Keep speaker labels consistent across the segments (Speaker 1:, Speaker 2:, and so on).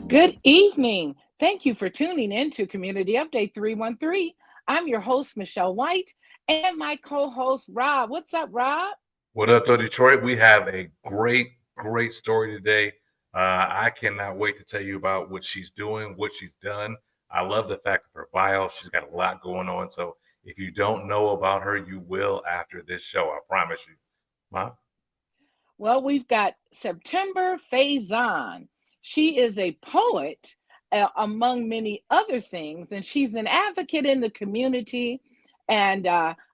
Speaker 1: Good evening. Thank you for tuning in to Community Update 313. I'm your host, Michelle White, and my co host, Rob. What's up, Rob?
Speaker 2: What up, though, Detroit? We have a great story today. I cannot wait to tell you about what she's doing, what she's done. I love the fact of her bio. She's got a lot going on. So if you don't know about her, you will after this show. I promise you. Mom?
Speaker 1: Well, we've got September Faison. She is a poet, among many other things, and she's an advocate in the community. And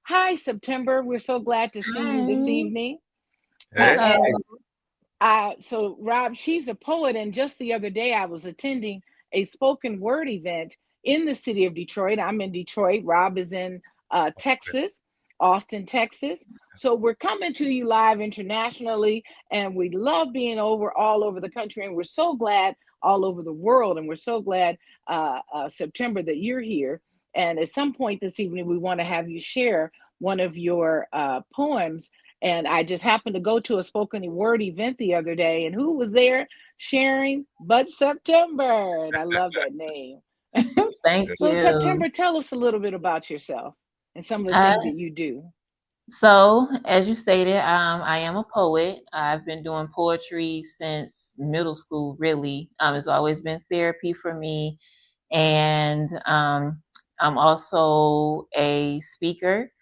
Speaker 1: hi, September. We're so glad to see you this
Speaker 3: Hi.
Speaker 1: evening.
Speaker 2: Hey.
Speaker 1: And
Speaker 3: Hello.
Speaker 1: so, Rob, she's a poet, and just the other day I was attending a spoken word event in the city of Detroit. I'm in Detroit. Rob is in Texas, Austin, Texas. So we're coming to you live internationally, and we love being all over the country, and we're so glad all over the world, and we're so glad September that you're here. And at some point this evening, we want to have you share one of your poems, and I just happened to go to a spoken word event the other day, and who was there sharing but September? And I love that name.
Speaker 3: Thank
Speaker 1: So,
Speaker 3: you.
Speaker 1: September, tell us a little bit about yourself and some of the
Speaker 3: Uh,
Speaker 1: things that you do.
Speaker 3: so, as you stated, I am a poet. I've been doing poetry since middle school, really. It's always been therapy for me. And I'm also a speaker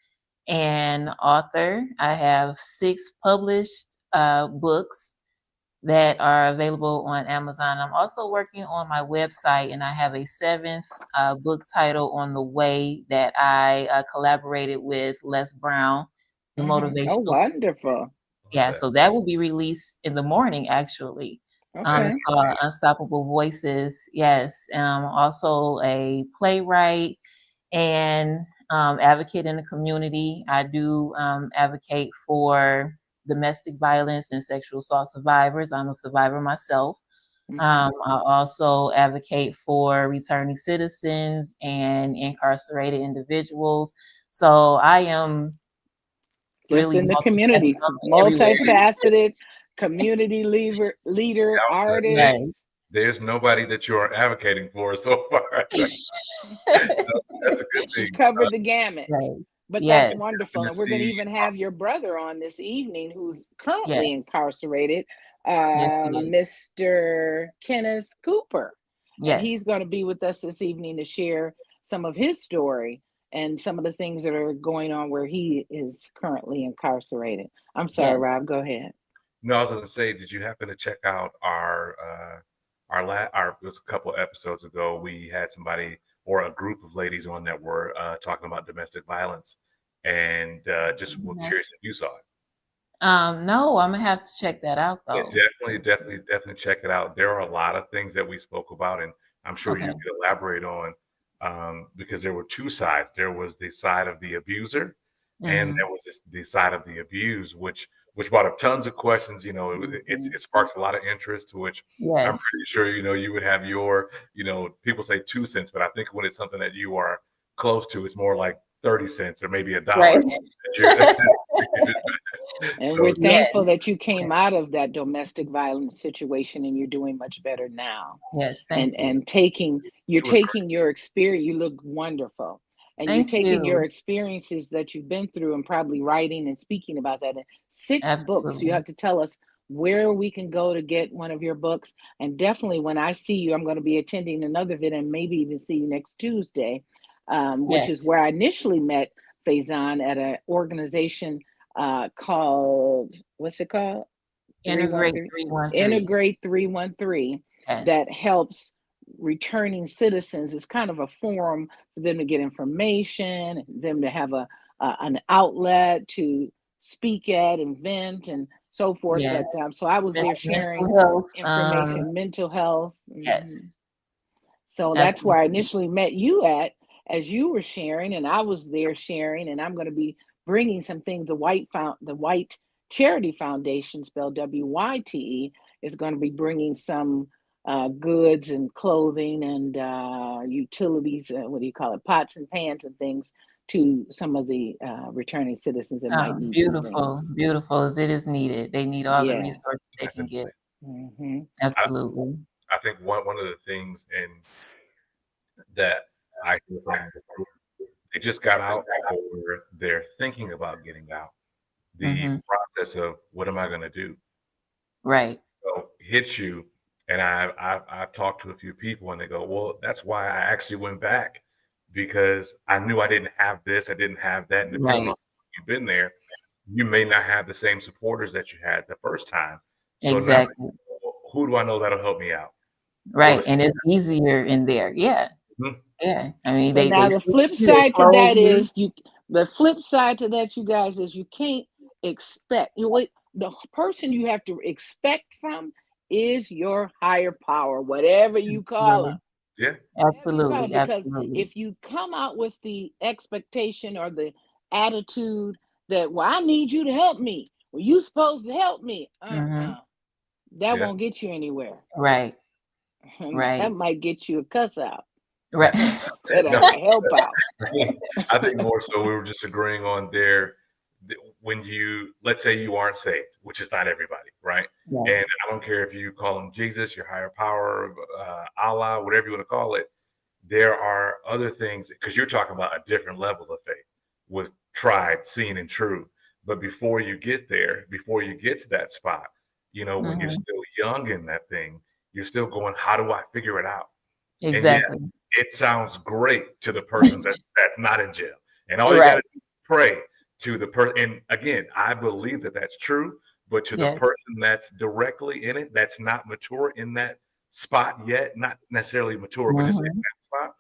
Speaker 3: and author. I have 6 published books that are available on Amazon. I'm also working on my website, and I have a 7th book title on the way that I collaborated with Les Brown, the
Speaker 1: Oh,
Speaker 3: motivational.
Speaker 1: wonderful.
Speaker 2: Love
Speaker 3: Yeah,
Speaker 2: that.
Speaker 3: so that will be released in the morning, actually. It's
Speaker 1: Okay.
Speaker 3: called Unstoppable Voices. Yes, also a playwright and advocate in the community. I do advocate for domestic violence and sexual assault survivors. I'm a survivor myself.
Speaker 1: Hmm.
Speaker 3: I also advocate for returning citizens and incarcerated individuals. So I am
Speaker 1: Just
Speaker 3: really
Speaker 1: in the
Speaker 3: multifaceted.
Speaker 1: community,
Speaker 3: I'm everywhere.
Speaker 1: multifaceted community leader,
Speaker 2: I was going to say,
Speaker 3: Yes.
Speaker 1: artist.
Speaker 2: there's nobody that you are advocating for so far. That's a good
Speaker 1: You
Speaker 2: thing.
Speaker 1: covered the gamut.
Speaker 3: Yes.
Speaker 1: But that's
Speaker 3: Yes.
Speaker 1: wonderful.
Speaker 2: Good to
Speaker 1: And we're going to
Speaker 2: see.
Speaker 1: even have your brother on this evening who's currently
Speaker 3: Yes.
Speaker 1: incarcerated,
Speaker 3: Yes, it is.
Speaker 1: Mr. Kenneth Cooper. And
Speaker 3: Yes.
Speaker 1: he's going to be with us this evening to share some of his story and some of the things that are going on where he is currently incarcerated. I'm sorry,
Speaker 3: Yes.
Speaker 1: Rob, go ahead.
Speaker 2: No, I was going to say, did you happen to check out our it was a couple of episodes ago? We had somebody or a group of ladies on that were talking about domestic violence, and just were
Speaker 3: Yes.
Speaker 2: curious if you saw it.
Speaker 3: No, I'm gonna have to check that out
Speaker 2: Yeah,
Speaker 3: though.
Speaker 2: definitely check it out. There are a lot of things that we spoke about, and I'm sure you
Speaker 3: Okay.
Speaker 2: could elaborate on because there were two sides. There was the side of the abuser, and
Speaker 3: Hmm.
Speaker 2: there was the side of the abused, which brought up tons of questions.
Speaker 1: Hmm.
Speaker 2: It sparked a lot of interest, to which I'm
Speaker 3: Yes.
Speaker 2: pretty sure you would have your people say 2 cents, but I think when it's something that you are close to, it's more like 30 cents or maybe a
Speaker 3: Right.
Speaker 2: dollar. That you're,
Speaker 1: And we're
Speaker 2: so
Speaker 3: Yes.
Speaker 1: thankful that you came out of that domestic violence situation and you're doing much better now.
Speaker 3: Yes. Thank
Speaker 1: And
Speaker 3: you.
Speaker 1: you're
Speaker 2: doing
Speaker 1: taking your experience. You look wonderful, and you're
Speaker 3: Thank
Speaker 1: taking your
Speaker 3: you.
Speaker 1: experiences that you've been through and probably writing and speaking about that in 6 books. You
Speaker 3: Absolutely.
Speaker 1: have to tell us where we can go to get one of your books. And definitely when I see you, I'm going to be attending another event and maybe even see you next Tuesday, which
Speaker 3: Yes.
Speaker 1: is where I initially met Faison at an organization called, what's it called?
Speaker 3: Integrate
Speaker 1: 313
Speaker 3: 313.
Speaker 1: Integrate 313,
Speaker 3: Yes.
Speaker 1: that helps returning citizens. It's kind of a forum for them to get information, them to have an outlet to speak at and vent and so forth.
Speaker 3: Yes.
Speaker 1: But so I was there sharing
Speaker 3: Mental health.
Speaker 1: information, mental health.
Speaker 3: Yes.
Speaker 1: So that's where I
Speaker 3: Absolutely.
Speaker 1: initially met you at, as you were sharing, and I was there sharing, and I'm going to be bringing some things. The White Charity Foundation, spelled WYTE, is going to be bringing some goods and clothing and utilities. What do you call it? Pots and pans and things to some of the returning citizens that might need some things.
Speaker 3: Beautiful. Beautiful as it is needed. They need all the
Speaker 1: Yeah.
Speaker 3: resources they can get.
Speaker 1: Hmm.
Speaker 2: I,
Speaker 3: Absolutely.
Speaker 2: I think one of the things and that I hear from they just got out or they're thinking about getting out. The
Speaker 3: Mm-hmm.
Speaker 2: process of what am I going to do?
Speaker 3: Right.
Speaker 2: So hits you, and I've talked to a few people, and they go, well, that's why I actually went back because I knew I didn't have this, I didn't have that, and depending
Speaker 3: Right.
Speaker 2: on you've been there, you may not have the same supporters that you had the first time. So now,
Speaker 3: Exactly.
Speaker 2: well, who do I know that'll help me out? Go to
Speaker 3: Right. And it's easier in there. Yeah.
Speaker 2: Mhm.
Speaker 3: Yeah. I mean,
Speaker 1: But now
Speaker 3: they
Speaker 1: the
Speaker 3: feed
Speaker 1: flip
Speaker 3: you, they
Speaker 1: side to
Speaker 3: clothe
Speaker 1: that
Speaker 3: you.
Speaker 1: is you. The flip side to that, you guys, is you can't expect. You wait. The person you have to expect from is your higher power, whatever you call
Speaker 3: Absolutely.
Speaker 1: them.
Speaker 2: Yeah,
Speaker 1: Whatever you call them,
Speaker 3: Absolutely.
Speaker 1: because
Speaker 3: Absolutely.
Speaker 1: if you come out with the expectation or the attitude that, well, I need you to help me, well, you supposed to help me,
Speaker 3: Mm-hmm.
Speaker 1: that
Speaker 2: yeah.
Speaker 1: won't get you anywhere.
Speaker 3: Right.
Speaker 1: That
Speaker 3: Right.
Speaker 1: might get you a cuss out
Speaker 3: Right.
Speaker 1: instead of
Speaker 2: No,
Speaker 1: a help out.
Speaker 2: I think more so we were just agreeing on there when you let's say you aren't saved, which is not everybody, right?
Speaker 3: Right.
Speaker 2: And I don't care if you call him Jesus, your higher power, Allah, whatever you want to call it. There are other things because you're talking about a different level of faith with tried, seen, and true. But before you get there, before you get to that spot, when you're
Speaker 3: Mm-hmm.
Speaker 2: still young in that thing, you're still going, how do I figure it out? And yeah,
Speaker 3: Exactly.
Speaker 2: it sounds great to the person that's not in jail. And all you got
Speaker 3: Right.
Speaker 2: to do is pray to the person. And again, I believe that that's true. But to the
Speaker 3: Yes.
Speaker 2: person that's directly in it, that's not mature in that spot yet, not necessarily mature, but just in
Speaker 3: Mm-hmm.
Speaker 2: that spot,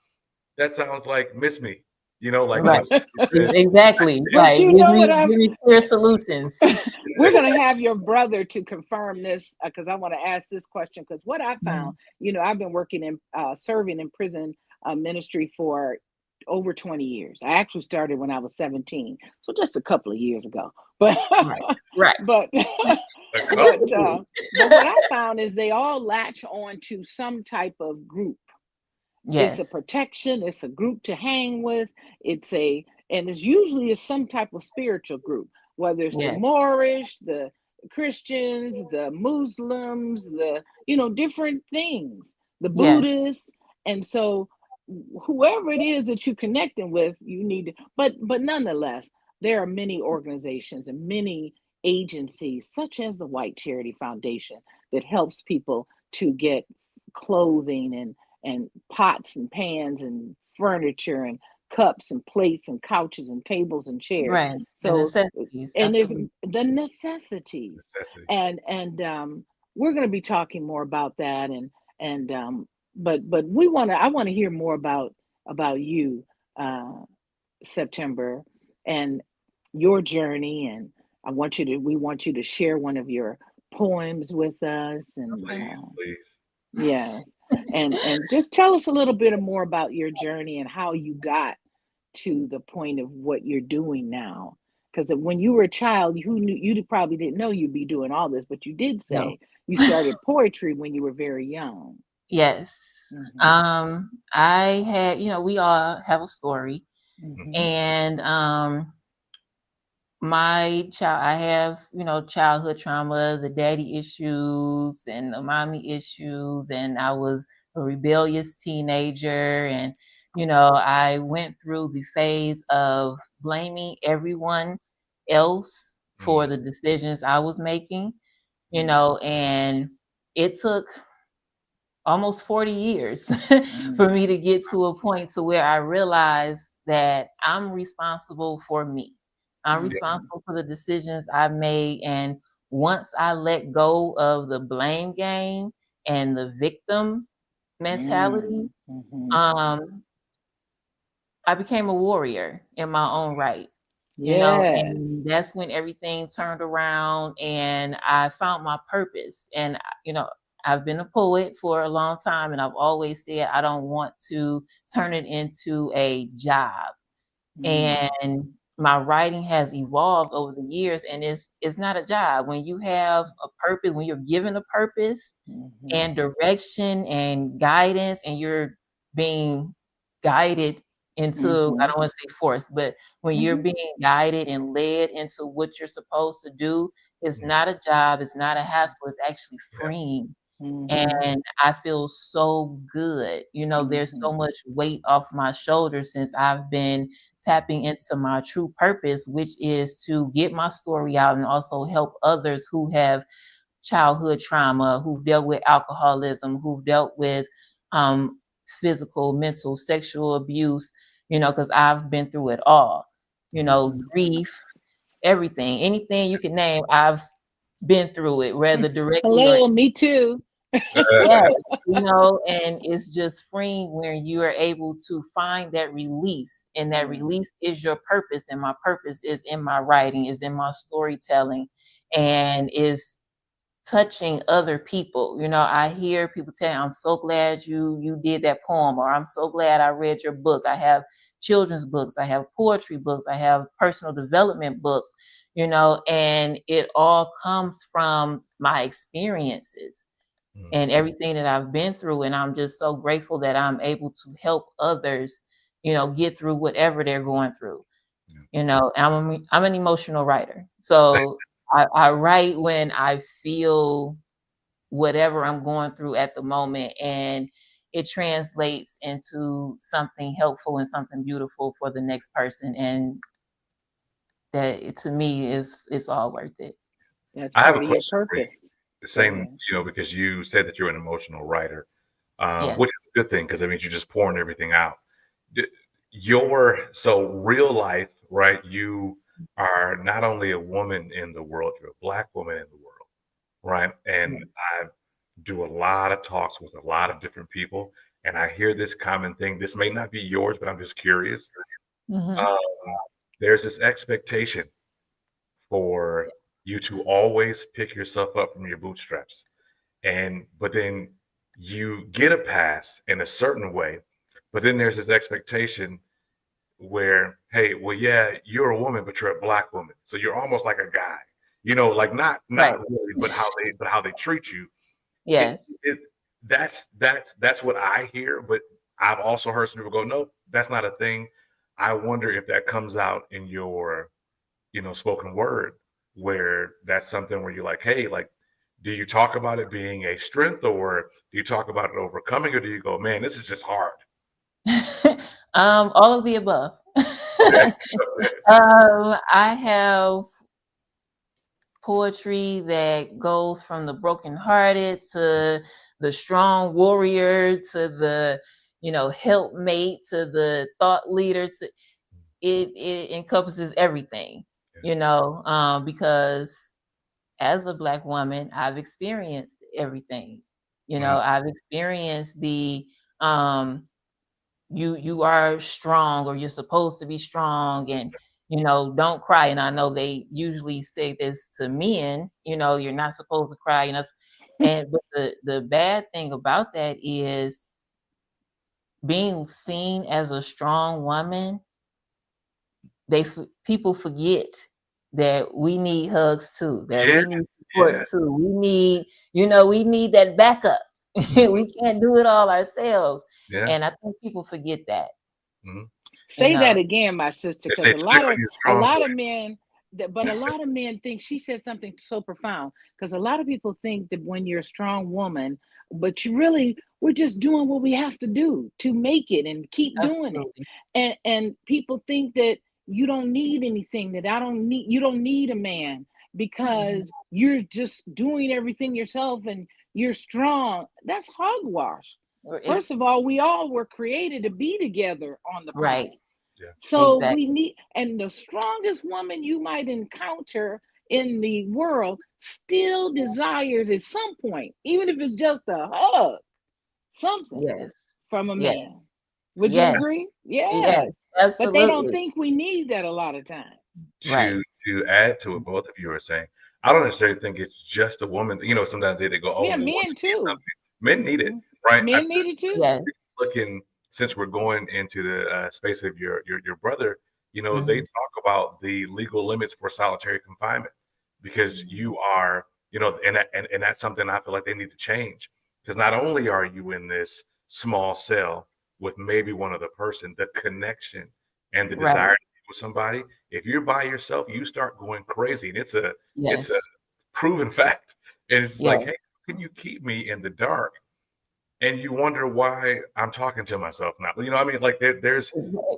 Speaker 2: that sounds like miss me. Like when
Speaker 3: Right.
Speaker 2: somebody says,
Speaker 3: Exactly.
Speaker 1: But
Speaker 3: Right.
Speaker 1: you
Speaker 3: Give
Speaker 1: know
Speaker 3: me
Speaker 1: what
Speaker 3: give me clear solutions.
Speaker 1: we're going to have your brother to confirm this, because I want to ask this question, because what I found,
Speaker 3: Mhm.
Speaker 1: I've been working in serving in prison ministry for over 20 years. I actually started when I was 17, so just a couple of years ago. But
Speaker 3: Right. Right.
Speaker 1: but
Speaker 2: a
Speaker 3: Just
Speaker 2: couple.
Speaker 3: a few.
Speaker 1: but what I found is they all latch on to some type of group. It's a
Speaker 3: Yes.
Speaker 1: protection, it's a group to hang with, and it's usually is some type of spiritual group, whether it's the
Speaker 3: Yes.
Speaker 1: Moorish, the Christians, the Muslims, the different things, the
Speaker 3: Yes.
Speaker 1: Buddhists. And so whoever it is that you're connecting with, you need to, but nonetheless, there are many organizations and many agencies such as the White Charity Foundation that helps people to get clothing and pots and pans and furniture and cups and plates and couches and tables and chairs.
Speaker 3: Right. The
Speaker 1: So,
Speaker 3: necessities.
Speaker 1: and there's
Speaker 3: Absolutely.
Speaker 1: the necessities,
Speaker 2: Necessity.
Speaker 1: and we're going to be talking more about that, and but I want to hear more about you, uh, September, and your journey, and we want you to share one of your poems with us, and
Speaker 2: Please, please.
Speaker 1: yeah, and just tell us a little bit more about your journey and how you got to the point of what you're doing now. Because when you were a child, you probably didn't know you'd be doing all this, but you did
Speaker 3: No.
Speaker 1: say you started poetry when you were very young.
Speaker 3: Yes.
Speaker 1: Hmm.
Speaker 3: I had, we all have a story.
Speaker 1: Hmm.
Speaker 3: And my child, I have, childhood trauma, the daddy issues and the mommy issues. And I was a rebellious teenager. And, I went through the phase of blaming everyone else for
Speaker 2: Mm,
Speaker 3: the decisions I was making,
Speaker 1: Hmm.
Speaker 3: and it took almost 40 years for
Speaker 1: Hmm.
Speaker 3: me to get to a point to where I realized that I'm responsible for me. I'm
Speaker 2: yeah,
Speaker 1: Hmm.
Speaker 3: responsible for the decisions I made. And once I let go of the blame game and the victim mentality,
Speaker 1: Hmm.
Speaker 3: um, I became a warrior in my own right,
Speaker 1: Yes.
Speaker 3: and that's when everything turned around and I found my purpose. And, I've been a poet for a long time and I've always said I don't want to turn it into a job.
Speaker 1: Hmm.
Speaker 3: And my writing has evolved over the years, and it's not a job. When you have a purpose, when you're given a purpose
Speaker 1: Hmm.
Speaker 3: and direction and guidance, and you're being guided into, I
Speaker 1: Hmm.
Speaker 3: don't want to say forced, but when you're
Speaker 1: Hmm.
Speaker 3: being guided and led into what you're supposed to do, it's
Speaker 2: mm,
Speaker 3: not a job, it's not a hassle, it's actually
Speaker 2: yeah,
Speaker 3: freeing.
Speaker 1: Mm-hmm.
Speaker 3: and I feel so good. There's
Speaker 1: Mm-hmm.
Speaker 3: so much weight off my shoulders since I've been tapping into my true purpose, which is to get my story out and also help others who have childhood trauma, who've dealt with alcoholism, who've dealt with um, physical, mental, sexual abuse, because I've been through it all,
Speaker 1: Mm-hmm.
Speaker 3: grief, everything, anything you can name, I've been through it, whether directly or
Speaker 1: Hello, me too.
Speaker 3: yes, and it's just freeing when you are able to find that release, and that
Speaker 1: Mm.
Speaker 3: release is your purpose, and my purpose is in my writing, is in my storytelling, and is touching other people. I hear people saying, I'm so glad you did that poem, or I'm so glad I read your book. I have children's books, I have poetry books, I have personal development books, and it all comes from my experiences and everything that I've been through. And I'm just so grateful that I'm able to help others, get through whatever they're going through. I'm an emotional writer. So I write when I feel whatever I'm going through at the moment, and it translates into something helpful and something beautiful for the next person. And that to me is it's all worth it.
Speaker 1: That's
Speaker 2: I have a
Speaker 1: part of your
Speaker 2: question for you.
Speaker 1: purpose.
Speaker 2: The
Speaker 1: Go
Speaker 2: same,
Speaker 1: ahead.
Speaker 2: because you said that you're an emotional writer,
Speaker 3: Yes.
Speaker 2: which is a good thing because that means you're just pouring everything out. D- so real life, right? You are not only a woman in the world, you're a black woman in the world, right? And I do a lot of talks with a lot of different people, and I hear this common thing. This may not be yours, but I'm just curious.
Speaker 3: Mm-hmm.
Speaker 2: Um, there's this expectation for you to always pick yourself up from your bootstraps, and but then you get a pass in a certain way, but then there's this expectation where, hey, well, yeah, you're a woman, but you're a black woman, so you're almost like a guy, like not
Speaker 3: Right.
Speaker 2: really, but how they treat you. it,
Speaker 3: Yes.
Speaker 2: it that's what I hear, but I've also heard some people go, no, that's not a thing. I wonder if that comes out in your spoken word, where that's something where you're like, hey, like, do you talk about it being a strength, or do you talk about it overcoming, or do you go, man, this is just hard?
Speaker 3: All of the above.
Speaker 2: Okay.
Speaker 3: I have poetry that goes from the brokenhearted to the strong warrior to the helpmate to the thought leader. To it encompasses everything. Because as a black woman, I've experienced everything.
Speaker 2: Mhm.
Speaker 3: I've experienced the um you are strong, or you're supposed to be strong, and don't cry. And I know they usually say this to men, you're not supposed to cry, but the bad thing about that is being seen as a strong woman. People forget that we need hugs too, that
Speaker 2: Yeah,
Speaker 3: we need support
Speaker 2: yeah,
Speaker 3: too. We need that backup.
Speaker 2: mhm,
Speaker 3: We can't do it all ourselves.
Speaker 2: yeah.
Speaker 3: And I think people forget that,
Speaker 2: Mhm.
Speaker 3: you
Speaker 1: Say that
Speaker 3: know.
Speaker 1: again, my sister,
Speaker 2: They
Speaker 1: because
Speaker 2: say
Speaker 1: a lot
Speaker 2: particularly
Speaker 1: of
Speaker 2: in
Speaker 1: a
Speaker 2: strong
Speaker 1: lot of
Speaker 2: place.
Speaker 1: men, but a lot of men think she said something so profound. Because a lot of people think that when you're a strong woman, but you really, we're just doing what we have to do to make it and keep doing it.
Speaker 3: Absolutely.
Speaker 1: And people think that you don't need anything, that I don't need, you don't need a man
Speaker 3: Mhm.
Speaker 1: because you're just doing everything yourself and you're strong. That's hogwash.
Speaker 3: Or
Speaker 1: First
Speaker 3: it's
Speaker 1: of all, we all were created to be together on the
Speaker 3: right.
Speaker 1: planet.
Speaker 2: Yeah.
Speaker 1: So we
Speaker 3: Exactly.
Speaker 1: need, and the strongest woman you might encounter in the world still desires at some point, even if it's just a hug, something
Speaker 3: Yes.
Speaker 1: from a
Speaker 3: Yes.
Speaker 1: man. Would you
Speaker 3: Yes.
Speaker 1: agree?
Speaker 3: Yes.
Speaker 1: Yes. But they don't
Speaker 3: Absolutely.
Speaker 1: think we need that a lot of times.
Speaker 2: To
Speaker 3: Right.
Speaker 2: to add to what both of you are saying, I don't necessarily think it's just a woman. Sometimes they go, oh,
Speaker 1: Yeah,
Speaker 2: well, women
Speaker 1: men
Speaker 2: need
Speaker 1: too.
Speaker 2: something. Men need it,
Speaker 1: Mhm.
Speaker 2: right?
Speaker 1: Men need it too.
Speaker 3: Yes.
Speaker 2: Looking, since we're going into the space of your brother, they
Speaker 3: Mhm.
Speaker 2: talk about the legal limits for solitary confinement, because
Speaker 1: Mhm.
Speaker 2: you are, and that's something I feel like they need to change, because not only are you in this small cell with maybe one other person, the connection and the desire
Speaker 3: Right.
Speaker 2: to be with somebody. If you're by yourself, you start going crazy, and it's a
Speaker 3: Yes.
Speaker 2: proven fact. And it's like,
Speaker 3: Yes.
Speaker 2: hey, can you keep me in the dark? And you wonder why I'm talking to myself now. You know, I mean, like there's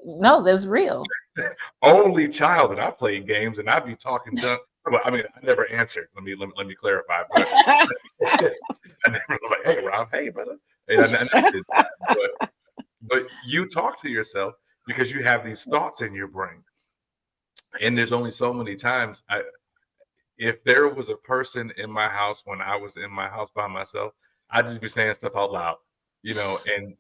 Speaker 3: No, that's real.
Speaker 2: only child that I played games and I'd be talking junk. Well, I mean, I never answered. Let me clarify. But I never was like, "Hey, Rob, hey, brother." And I never did that. But you talk to yourself because you have these thoughts in your brain, and there's only so many times. If there was a person in my house when I was in my house by myself, I'd just be saying stuff out loud, you know, and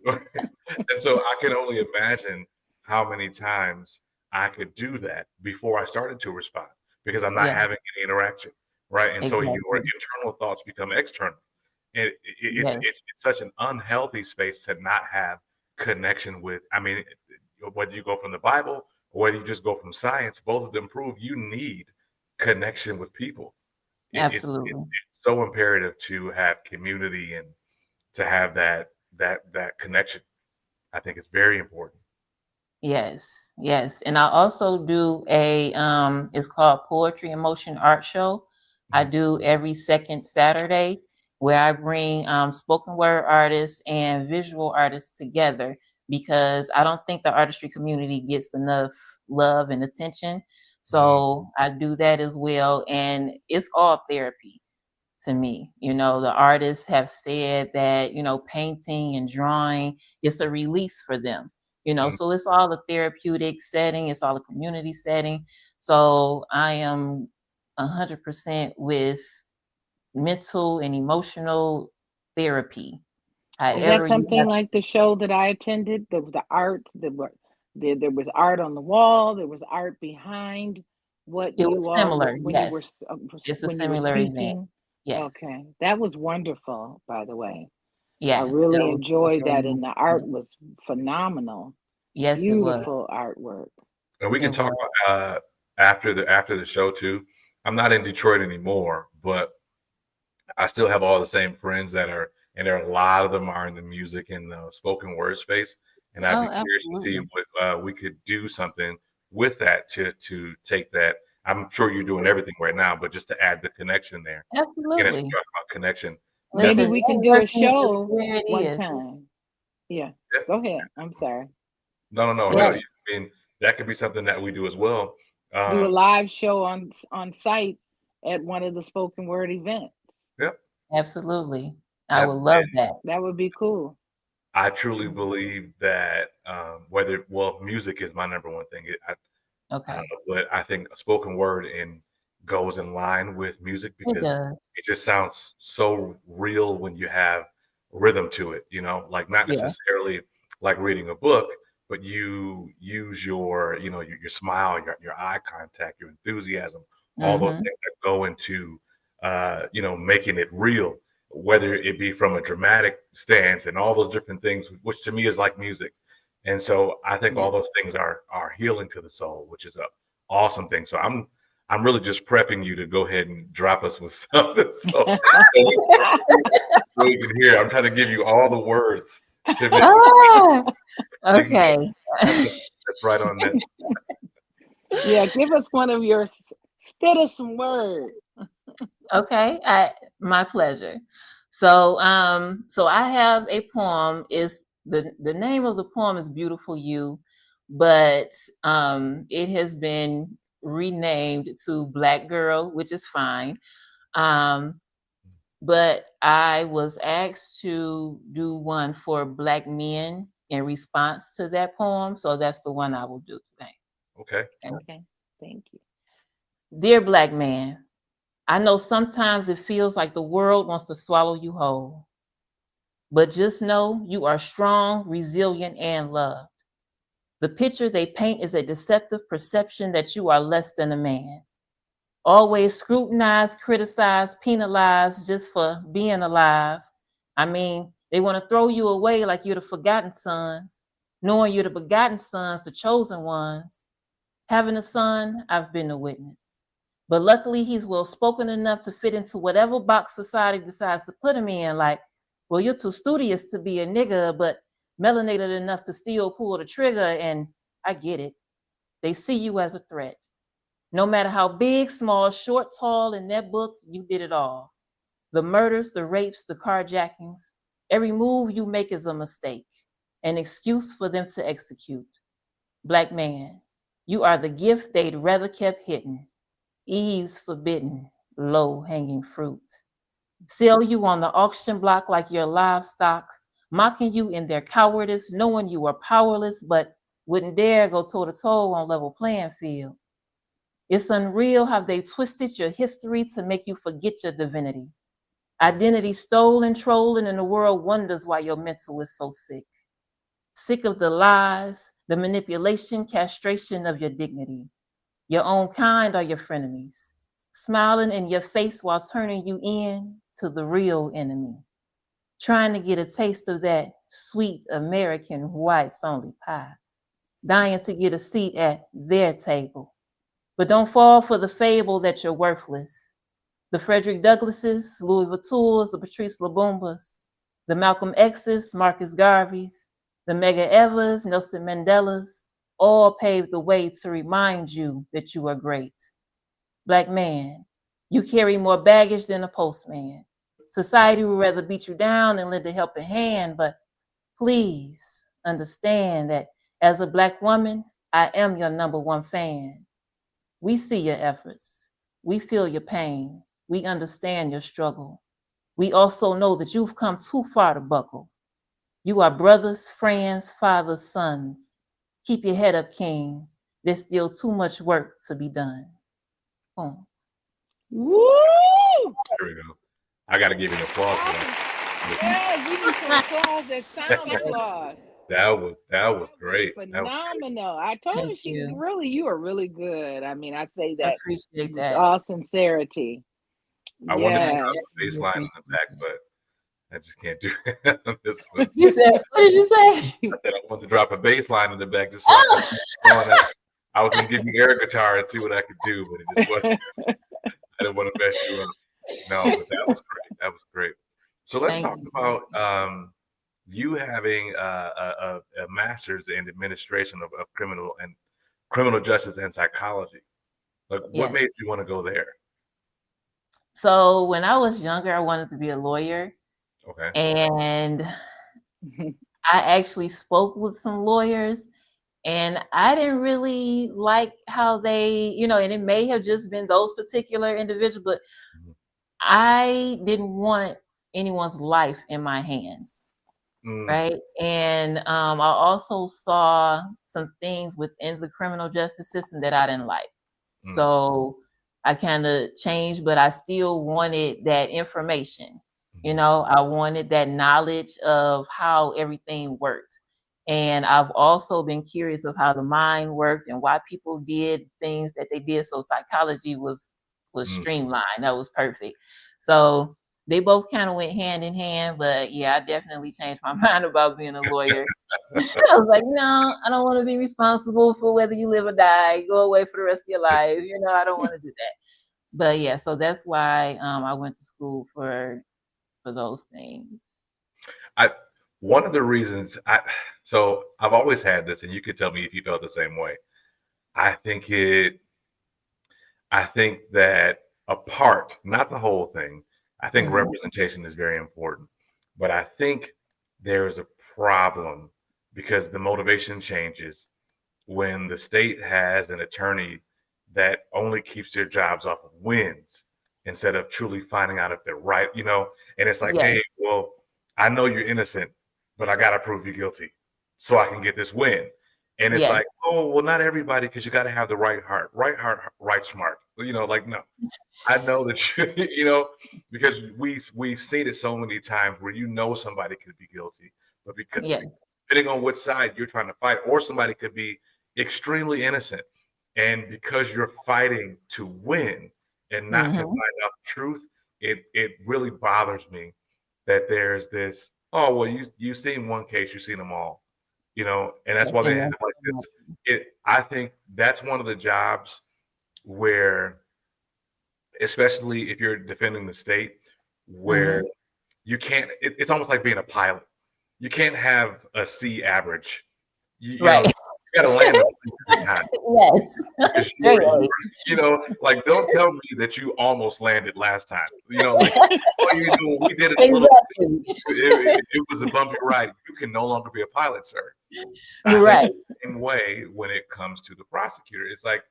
Speaker 2: and so I can only imagine how many times I could do that before I started to respond because I'm not
Speaker 3: Yeah,
Speaker 2: having any interaction, right? And so your
Speaker 3: exactly.
Speaker 2: internal thoughts become external. And it's
Speaker 3: Yes,
Speaker 2: it's such an unhealthy space to not have connection with. I mean, whether you go from the Bible or whether you just go from science, both of them prove you need connection with people. It's
Speaker 3: absolutely.
Speaker 2: so imperative to have community and to have that connection. I think it's very important.
Speaker 3: Yes, yes. And I also do it's called Poetry in Motion Art Show. I
Speaker 2: Mhm.
Speaker 3: do every second Saturday where I bring spoken word artists and visual artists together because I don't think the artistry community gets enough love and attention.
Speaker 2: Mm,
Speaker 3: So I do that as well. And it's all therapy to me. The artists have said that, painting and drawing is a release for them.
Speaker 2: mm.
Speaker 3: So it's all a therapeutic setting, it's all a community setting. So I am 100% with mental and emotional therapy.
Speaker 1: Is that
Speaker 3: However, you
Speaker 1: something
Speaker 3: have
Speaker 1: like the show that I attended? The art, there was art on the wall. There was art behind what
Speaker 3: it was
Speaker 1: you all
Speaker 3: similar,
Speaker 1: were
Speaker 3: yes. It's a
Speaker 1: when you were
Speaker 3: similar event.
Speaker 1: speaking.
Speaker 3: Yes.
Speaker 1: Okay, that was wonderful. By the way, I
Speaker 3: Yeah, that
Speaker 1: really
Speaker 3: was
Speaker 1: enjoyed
Speaker 3: very
Speaker 1: that, and
Speaker 3: nice.
Speaker 1: the art was phenomenal.
Speaker 3: Yes, it was.
Speaker 1: Beautiful artwork.
Speaker 2: And we
Speaker 3: It
Speaker 2: can talk
Speaker 3: was.
Speaker 2: about after the show too. I'm not in Detroit anymore, but I still have all the same friends that are, and there are a lot of them are in the music and the spoken word space. And I'd be
Speaker 3: Oh,
Speaker 2: curious to see
Speaker 3: absolutely.
Speaker 2: what we could do something with that to take that. I'm sure you're doing everything right now, but just to add the connection there. Again, as we
Speaker 3: Absolutely.
Speaker 2: talk about connection,
Speaker 1: Maybe
Speaker 3: Listen,
Speaker 2: definitely.
Speaker 1: we can do a
Speaker 3: networking is
Speaker 1: show
Speaker 3: where it
Speaker 1: one
Speaker 3: is.
Speaker 1: time. Yeah,
Speaker 2: Yeah.
Speaker 1: go ahead. I'm sorry.
Speaker 2: No, no, no,
Speaker 3: Yeah,
Speaker 2: no. I mean, that could be something that we do as well.
Speaker 1: Do a
Speaker 2: Um,
Speaker 1: live show on site at one of the spoken word events.
Speaker 2: yep.
Speaker 3: absolutely. I
Speaker 2: That
Speaker 3: would love that.
Speaker 1: That would be cool.
Speaker 2: I truly believe that whether well, music is my number one thing.
Speaker 3: Okay.
Speaker 2: But I think a spoken word and goes in line with music
Speaker 3: It
Speaker 2: because
Speaker 3: does.
Speaker 2: it just sounds so real when you have rhythm to it. You know, like not
Speaker 3: Yeah.
Speaker 2: necessarily like reading a book, but you use your smile, your eye contact, your enthusiasm, all those
Speaker 3: Mhm.
Speaker 2: things that go into making it real, whether it be from a dramatic stance and all those different things, which to me is like music. And so I think
Speaker 3: Yeah.
Speaker 2: all those things are healing to the soul, which is a awesome thing. So I'm really just prepping you to go ahead and drop us with something so we can hear. I'm trying to give you all the words to make it
Speaker 3: Ah,
Speaker 2: so you can
Speaker 3: okay.
Speaker 2: that's right on that.
Speaker 1: Yeah, give us one of your spit us some word.
Speaker 3: Okay. My pleasure. So I have a poem. Is the name of the poem is Beautiful You, but it has been renamed to Black Girl, which is fine. Um, but I was asked to do one for Black men in response to that poem, so that's the one I will do today.
Speaker 2: Okay.
Speaker 3: Okay.
Speaker 1: Okay, thank you.
Speaker 3: Dear Black man, I know sometimes it feels like the world wants to swallow you whole, but just know you are strong, resilient, and loved. The picture they paint is a deceptive perception that you are less than a man. Always scrutinized, criticized, penalized just for being alive. I mean, they want to throw you away like you're the forgotten sons, knowing you're the begotten sons, the chosen ones. Having a son, I've been a witness. But luckily, he's well spoken enough to fit into whatever box society decides to put him in. Like, well, you're too studious to be a nigga, but melanated enough to still pull the trigger. And I get it. They see you as a threat. No matter how big, small, short, tall, in that book, you did it all. The murders, the rapes, the carjackings, every move you make is a mistake, an excuse for them to execute. Black man, you are the gift they'd rather kept hidden, Eve's forbidden, low-hanging fruit. Sell you on the auction block like your livestock, mocking you in their cowardice, knowing you are powerless, but wouldn't dare go toe-to-toe on level playing field. It's unreal how they twisted your history to make you forget your divinity. Identity stolen, trolling, and the world wonders why your mental is so sick. Sick of the lies, the manipulation, castration of your dignity. Your own kind are your frenemies, smiling in your face while turning you in to the real enemy, trying to get a taste of that sweet American whites only pie, dying to get a seat at their table. But don't fall for the fable that you're worthless. The Frederick Douglasses, Louis Vuittons, the Patrice Lumbumba's, the Malcolm X's, Marcus Garvey's, the Medgar Evers, Nelson Mandela's, all paved the way to remind you that you are great. Black man, you carry more baggage than a postman. Society would rather beat you down than lend a helping hand, but please understand that as a Black woman, I am your number one fan. We see your efforts. We feel your pain. We understand your struggle. We also know that you've come too far to buckle. You are brothers, friends, fathers, sons. Keep your head up, King. There's still too much work to be done. Boom.
Speaker 1: Woo!
Speaker 2: There we go. I got to give you an applause for
Speaker 1: Yeah, we need some applause that sound applause.
Speaker 2: That was great. That was great.
Speaker 1: Phenomenal. I told her
Speaker 3: Thank you.
Speaker 1: you are really good. I mean, I say
Speaker 3: I
Speaker 1: that
Speaker 3: appreciate
Speaker 1: with
Speaker 3: that.
Speaker 1: all sincerity.
Speaker 2: I wanted to
Speaker 3: I
Speaker 2: drop
Speaker 1: Yes.
Speaker 2: the bass
Speaker 3: definitely
Speaker 2: line in the
Speaker 3: appreciate
Speaker 2: back,
Speaker 3: that.
Speaker 2: but I just can't do it on this one.
Speaker 3: You said, what did you say?
Speaker 2: I said I want to drop a bass line in the back just so I could keep going. I was gonna give you air guitar and see what I could do, but it just wasn't. I didn't want to mess you up. No, but that was great. That was great. So let's
Speaker 3: Thank
Speaker 2: talk
Speaker 3: you.
Speaker 2: about you having a master's in administration of criminal justice and psychology. Like, what
Speaker 3: Yes.
Speaker 2: made you want to go there?
Speaker 3: So when I was younger, I wanted to be a lawyer.
Speaker 2: Okay.
Speaker 3: And I actually spoke with some lawyers, and I didn't really like how they, and it may have just been those particular individuals, but
Speaker 2: Mhm.
Speaker 3: I didn't want anyone's life in my hands.
Speaker 2: Mm,
Speaker 3: Right. And I also saw some things within the criminal justice system that I didn't like.
Speaker 2: mm,
Speaker 3: So I kind of changed, but I still wanted that information.
Speaker 2: mhm,
Speaker 3: I wanted that knowledge of how everything worked. And I've also been curious of how the mind worked and why people did things that they did. So psychology was
Speaker 2: mm.
Speaker 3: streamlined. That was perfect. So they both kind of went hand in hand, but yeah, I definitely changed my mind about being a lawyer. I was like, no, I don't want to be responsible for whether you live or die. Go away for the rest of your life. I don't want to do that. But yeah, so that's why I went to school for those things.
Speaker 2: I One of the reasons so I've always had this, and you could tell me if you felt the same way. I think it I think that a part, not the whole thing. I think
Speaker 3: Hmm.
Speaker 2: representation is very important, but I think there's a problem because the motivation changes when the state has an attorney that only keeps their jobs off of wins instead of truly finding out if they're right. And it's like,
Speaker 3: Yes,
Speaker 2: hey, well, I know you're innocent, but I got to prove you guilty so I can get this win. And it's
Speaker 3: yes,
Speaker 2: like, oh, well, not everybody, because you got to have the right heart, right smart. Like, no, I know that because we've seen it so many times where somebody could be guilty, but because
Speaker 3: yes.
Speaker 2: depending on which side you're trying to fight, or somebody could be extremely innocent, and because you're fighting to win and not to
Speaker 3: Hmm.
Speaker 2: find out the truth, it really bothers me that there's this. Oh well, you've seen one case, you've seen them all, and that's
Speaker 3: Yes,
Speaker 2: why they
Speaker 3: and
Speaker 2: end
Speaker 3: that's
Speaker 2: up like this. I think that's one of the jobs where, especially if you're defending the state, where
Speaker 3: hmm.
Speaker 2: you can't. It's almost like being a pilot. You can't have a C average. You know,
Speaker 3: Right.
Speaker 2: You got to land the plane every time.
Speaker 3: Yes,
Speaker 2: Because
Speaker 3: straight A.
Speaker 2: like, don't tell me that you almost landed last time. Like, all you know, we did it a little.
Speaker 3: Exactly.
Speaker 2: It was a bumpy ride. You can no longer be a pilot, sir. I think
Speaker 3: Right.
Speaker 2: it's the same way when it comes to the prosecutor. It's like,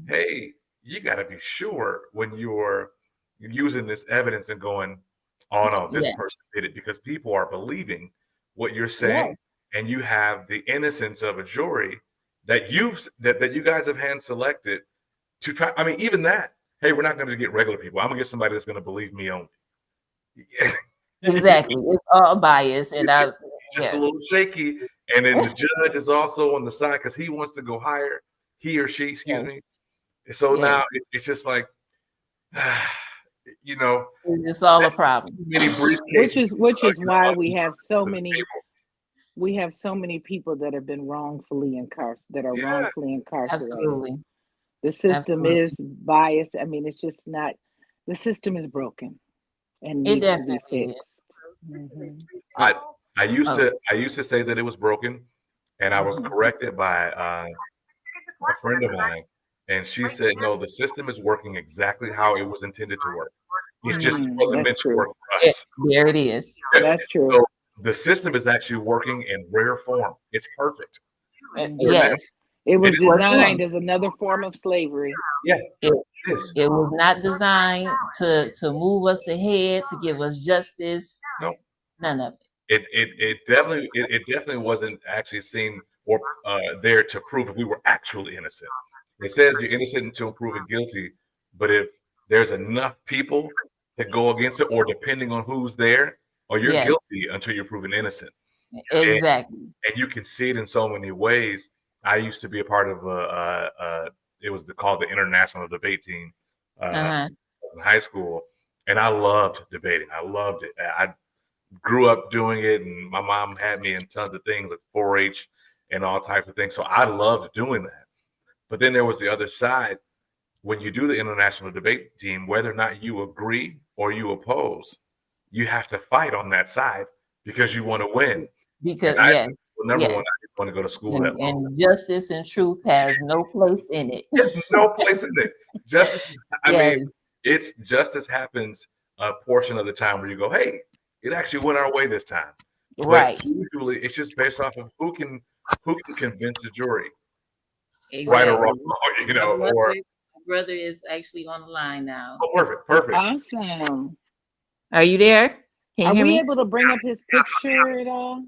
Speaker 2: hey, you got to be sure when you're using this evidence and going, oh no, this
Speaker 3: Yeah.
Speaker 2: person did it, because people are believing what you're
Speaker 3: Yes.
Speaker 2: saying, and you have the innocence of a jury that you guys have hand selected to try. I mean, even that. Hey, we're not going to get regular people. I'm going to get somebody that's going to believe me only.
Speaker 3: Exactly. It's all bias, and I was
Speaker 2: Just a
Speaker 3: yes.
Speaker 2: little shaky, and then the judge is also on the side because he wants to go higher. He or she, excuse
Speaker 3: Yes.
Speaker 2: me. So
Speaker 3: Yes.
Speaker 2: now it's just like, you know,
Speaker 3: It's just all a
Speaker 2: that's
Speaker 3: problem.
Speaker 2: too many
Speaker 1: which
Speaker 2: briefcases.
Speaker 1: is which is why we have so
Speaker 2: To the
Speaker 1: many
Speaker 2: table.
Speaker 1: people that have been wrongfully
Speaker 2: Yeah,
Speaker 1: incarcerated.
Speaker 3: Absolutely.
Speaker 1: The system
Speaker 3: Absolutely.
Speaker 1: is biased. I mean, it's just not. The system is broken and
Speaker 3: It
Speaker 1: needs to be
Speaker 3: definitely is.
Speaker 1: fixed. Hmm.
Speaker 2: I
Speaker 3: It, oh.
Speaker 2: I used to say that it was broken, and I was
Speaker 1: Hmm.
Speaker 2: corrected by a friend of mine, and she said, "No, the system is working exactly how it was intended to work. It just
Speaker 1: Mm,
Speaker 2: wasn't
Speaker 1: that's
Speaker 2: meant to
Speaker 1: true.
Speaker 2: work for
Speaker 3: It,
Speaker 2: us."
Speaker 3: there it is.
Speaker 1: That's true.
Speaker 2: So the system is actually working in rare form. It's perfect for
Speaker 1: Hmm.
Speaker 2: now.
Speaker 3: Yes.
Speaker 1: It
Speaker 2: It
Speaker 1: was
Speaker 2: is,
Speaker 3: For
Speaker 1: designed
Speaker 3: them.
Speaker 1: as another form of slavery.
Speaker 2: yeah,
Speaker 3: It
Speaker 2: it is.
Speaker 3: it was not designed to move us ahead, to give us justice.
Speaker 2: No,
Speaker 3: None of
Speaker 2: it definitely wasn't actually seen or there to prove if we were actually innocent. It says you're innocent until proven guilty, but if there's enough people that go against it, or depending on who's there, or
Speaker 3: it.
Speaker 2: you're
Speaker 3: Yes.
Speaker 2: guilty until you're proven innocent. And,
Speaker 3: Exactly.
Speaker 2: and you can see it in so many ways. I used to be a part of it was called the international debate team uh,
Speaker 3: Uh-huh.
Speaker 2: in high school, and I loved debating. I loved it. I grew up doing it, and my mom had me in tons of things like 4-H and all types of things. So I loved doing that. But then there was the other side. When you do the international debate team, whether or not you agree or you oppose, you have to fight on that side because you want to win. And
Speaker 3: Because
Speaker 2: I,
Speaker 3: yes,
Speaker 2: well, number one,
Speaker 3: yes.
Speaker 2: I didn't want to go to school that long.
Speaker 3: And justice and truth has no place in it.
Speaker 2: There's no place in it. Justice, I mean,
Speaker 3: Yes.
Speaker 2: it's justice happens a portion of the time where you go, hey, it actually went our way this time. But
Speaker 3: Right.
Speaker 2: usually it's just based off of who can convince the jury, right or wrong,
Speaker 3: Exactly. My
Speaker 2: or
Speaker 3: brother is actually on the line now.
Speaker 2: oh, perfect, perfect.
Speaker 1: Awesome.
Speaker 3: Are you there? Can you
Speaker 1: Are
Speaker 3: hear
Speaker 1: we
Speaker 3: me?
Speaker 1: able to bring up his picture at all?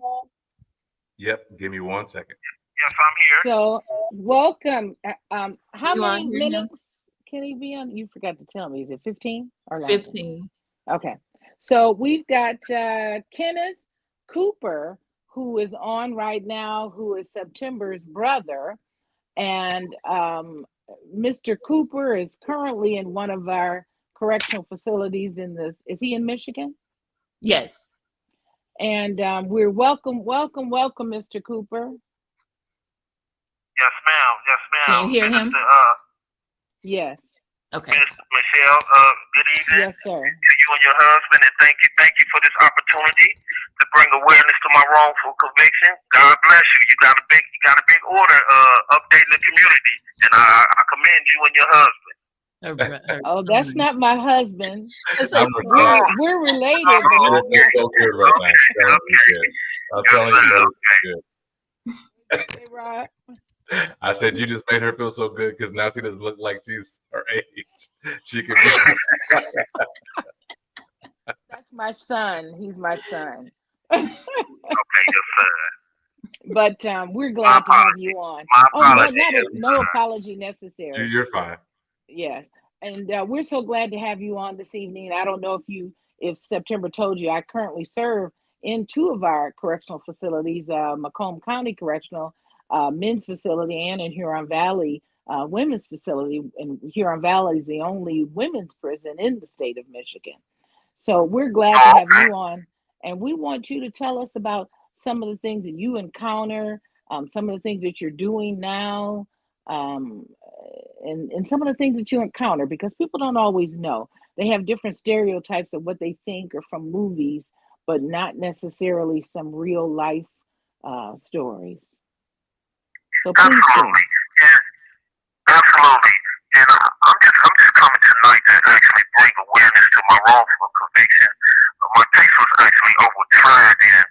Speaker 2: Yep, give me 1 second.
Speaker 4: Yes, I'm here.
Speaker 1: So, welcome. How
Speaker 3: You all
Speaker 1: many
Speaker 3: hear him?
Speaker 1: minutes can he be on? You forgot to tell me. Is it 15 or longer?
Speaker 3: 15.
Speaker 1: Okay. So, we've got Kenneth Cooper, who is on right now, who is September's brother. And Mr. Cooper is currently in one of our correctional facilities is he in Michigan?
Speaker 3: Yes.
Speaker 1: And we're welcome, Mr. Cooper.
Speaker 4: Yes, ma'am. Yes,
Speaker 3: Can
Speaker 4: ma'am.
Speaker 3: you hear him?
Speaker 4: Minister,
Speaker 1: Yes.
Speaker 3: Okay.
Speaker 4: Minister Michelle, good evening
Speaker 1: Yes, sir.
Speaker 4: to you and your husband, and thank you for this opportunity to bring awareness to my wrongful conviction. God bless you. You got a big order, updating the community, and I commend you and your husband.
Speaker 1: Oh, that's not my husband.
Speaker 3: It's
Speaker 2: I'm
Speaker 3: a
Speaker 2: excited.
Speaker 1: We're related,
Speaker 4: Oh,
Speaker 1: but
Speaker 2: It
Speaker 1: he's
Speaker 2: is
Speaker 1: not.
Speaker 2: so good right now. I'm telling you,
Speaker 4: okay.
Speaker 2: that it's good.
Speaker 1: Hey, Rob.
Speaker 2: I said you just made her feel so good because now she doesn't look like she's her age. She could be.
Speaker 1: That's my son. He's my son.
Speaker 4: Okay, yes, sir.
Speaker 1: But we're
Speaker 4: My
Speaker 1: glad to have
Speaker 4: apology.
Speaker 1: you on.
Speaker 4: My
Speaker 1: Oh no,
Speaker 4: apology.
Speaker 1: no apology necessary.
Speaker 2: You're fine.
Speaker 1: Yes, and we're so glad to have you on this evening. I don't know if September told you, I currently serve in two of our correctional facilities, Macomb County Correctional Men's Facility, and in Huron Valley Women's Facility. And Huron Valley is the only women's prison in the state of Michigan. So we're glad to
Speaker 4: Oh,
Speaker 1: have
Speaker 4: okay.
Speaker 1: you on, and we want you to tell us about some of the things that you encounter, some of the things that you're doing now, um, and some of the things that you encounter, because people don't always know. They have different stereotypes of what they think are from movies, but not necessarily some real life stories. So please share.
Speaker 4: Absolutely. And absolutely. And I'm just coming tonight to actually bring awareness to my wrongful conviction. My case was actually overturned in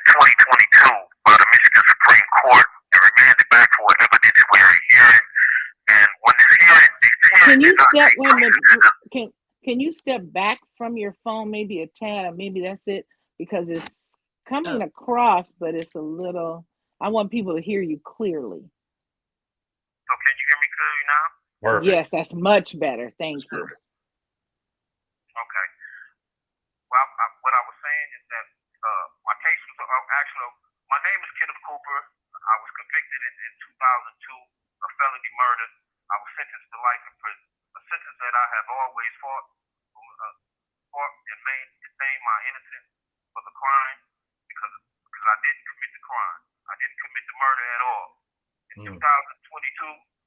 Speaker 4: 2022 by the Michigan Supreme Court and remanded back for an evidentiary hearing. And when this hearing
Speaker 1: Can
Speaker 4: did
Speaker 1: you
Speaker 4: not
Speaker 1: step?
Speaker 4: take
Speaker 1: Wait a
Speaker 4: place,
Speaker 1: minute. Can you step back from your phone, maybe a tad, or maybe that's it, because it's
Speaker 3: Oh,
Speaker 1: coming across, but it's a little. I want people to hear you clearly.
Speaker 4: so can you hear me clearly now?
Speaker 2: Perfect.
Speaker 1: Yes, that's much better. Thank you.
Speaker 2: Perfect.
Speaker 4: Okay. Well, what I was saying is that my case was actually, my name is Kenneth Cooper. I was convicted in 2002 of felony murder. I was sentenced to life in prison, a sentence that I have always fought and maintained my innocence for the crime because I didn't commit the crime. I didn't commit the murder at all. In 2022,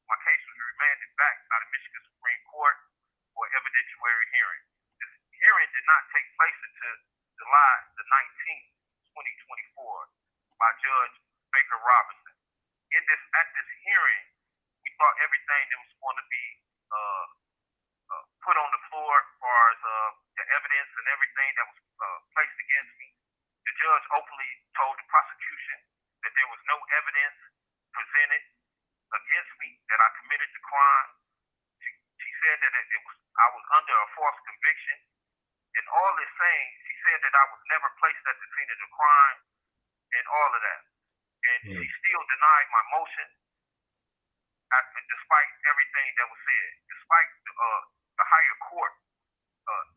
Speaker 4: my case was remanded back by the Michigan Supreme Court for evidentiary hearing. This hearing did not take place until July the 19th, 2024, by Judge Baker Robinson. At this hearing, we thought everything that was going to be put on the floor as far as the evidence and everything that was placed against me. The judge openly told the prosecution that there was no evidence presented against me that I committed the crime. She said that I was under a false conviction, and all this saying, she said that I was never placed at the scene of the crime, and all of that. And she still denied my motion, despite everything that was said, despite the higher court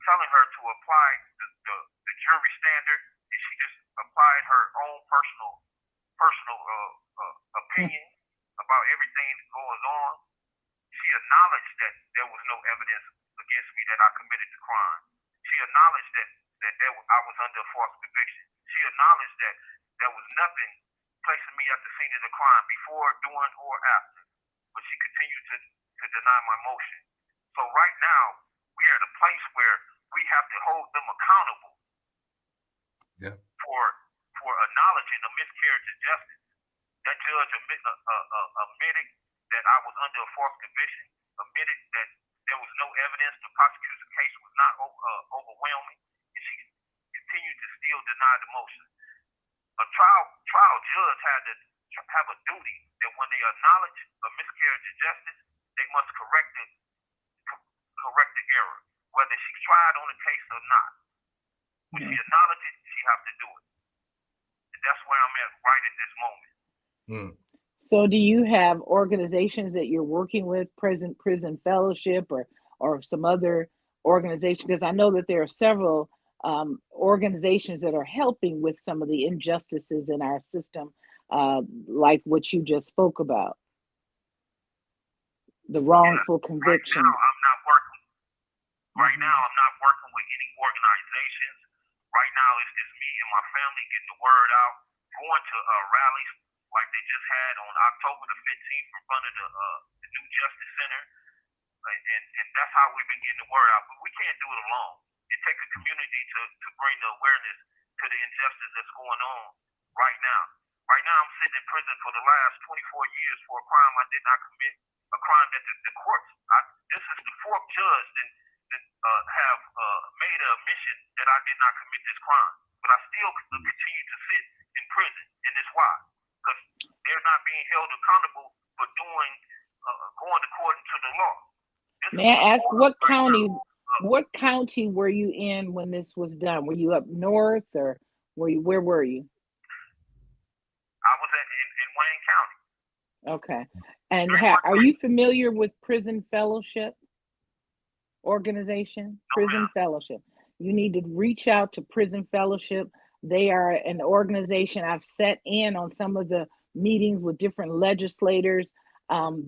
Speaker 4: telling her to apply the jury standard, and she just applied her own personal opinion about everything that goes on. She acknowledged that there was no evidence against me that I committed the crime. She acknowledged that I was under a false conviction. She acknowledged that there was nothing placing me at the scene of the crime before, during, or after. But she continued to deny my motion. So right now, we're at a place where we have to hold them accountable for acknowledging a miscarriage of justice. That judge admitted that I was under a false conviction, admitted that there was no evidence, the prosecution's case was not overwhelming, and she continued to still deny the motion. A trial judge had to have a duty that when they acknowledge a miscarriage of justice, they must correct the error, whether she's tried on the case or not. When she acknowledges it, she has to do it. And that's where I'm at right at this moment.
Speaker 1: So do you have organizations that you're working with, Prison Fellowship or some other organization? Because I know that there are several organizations that are helping with some of the injustices in our system, like what you just spoke about, the wrongful convictions.
Speaker 4: Right now, I'm not working with any organizations. Right now, it's just me and my family getting the word out, going to rallies like they just had on October the 15th in front of the New Justice Center. And that's how we've been getting the word out. But we can't do it alone. It takes a community to bring the awareness to the injustice that's going on right now. Right now, I'm sitting in prison for the last 24 years for a crime I did not commit, a crime that the courts, this is the fourth judge that have made an admission that I did not commit this crime. But I still continue to sit in prison. And it's why? Because they're not being held accountable for going according to the law.
Speaker 1: May I ask what county were you in when this was done? Were you up north or where were you?
Speaker 4: I was in Wayne County.
Speaker 1: Okay. And are you familiar with Prison Fellowship organization? Prison Fellowship. You need to reach out to Prison Fellowship. They are an organization. I've sat in on some of the meetings with different legislators.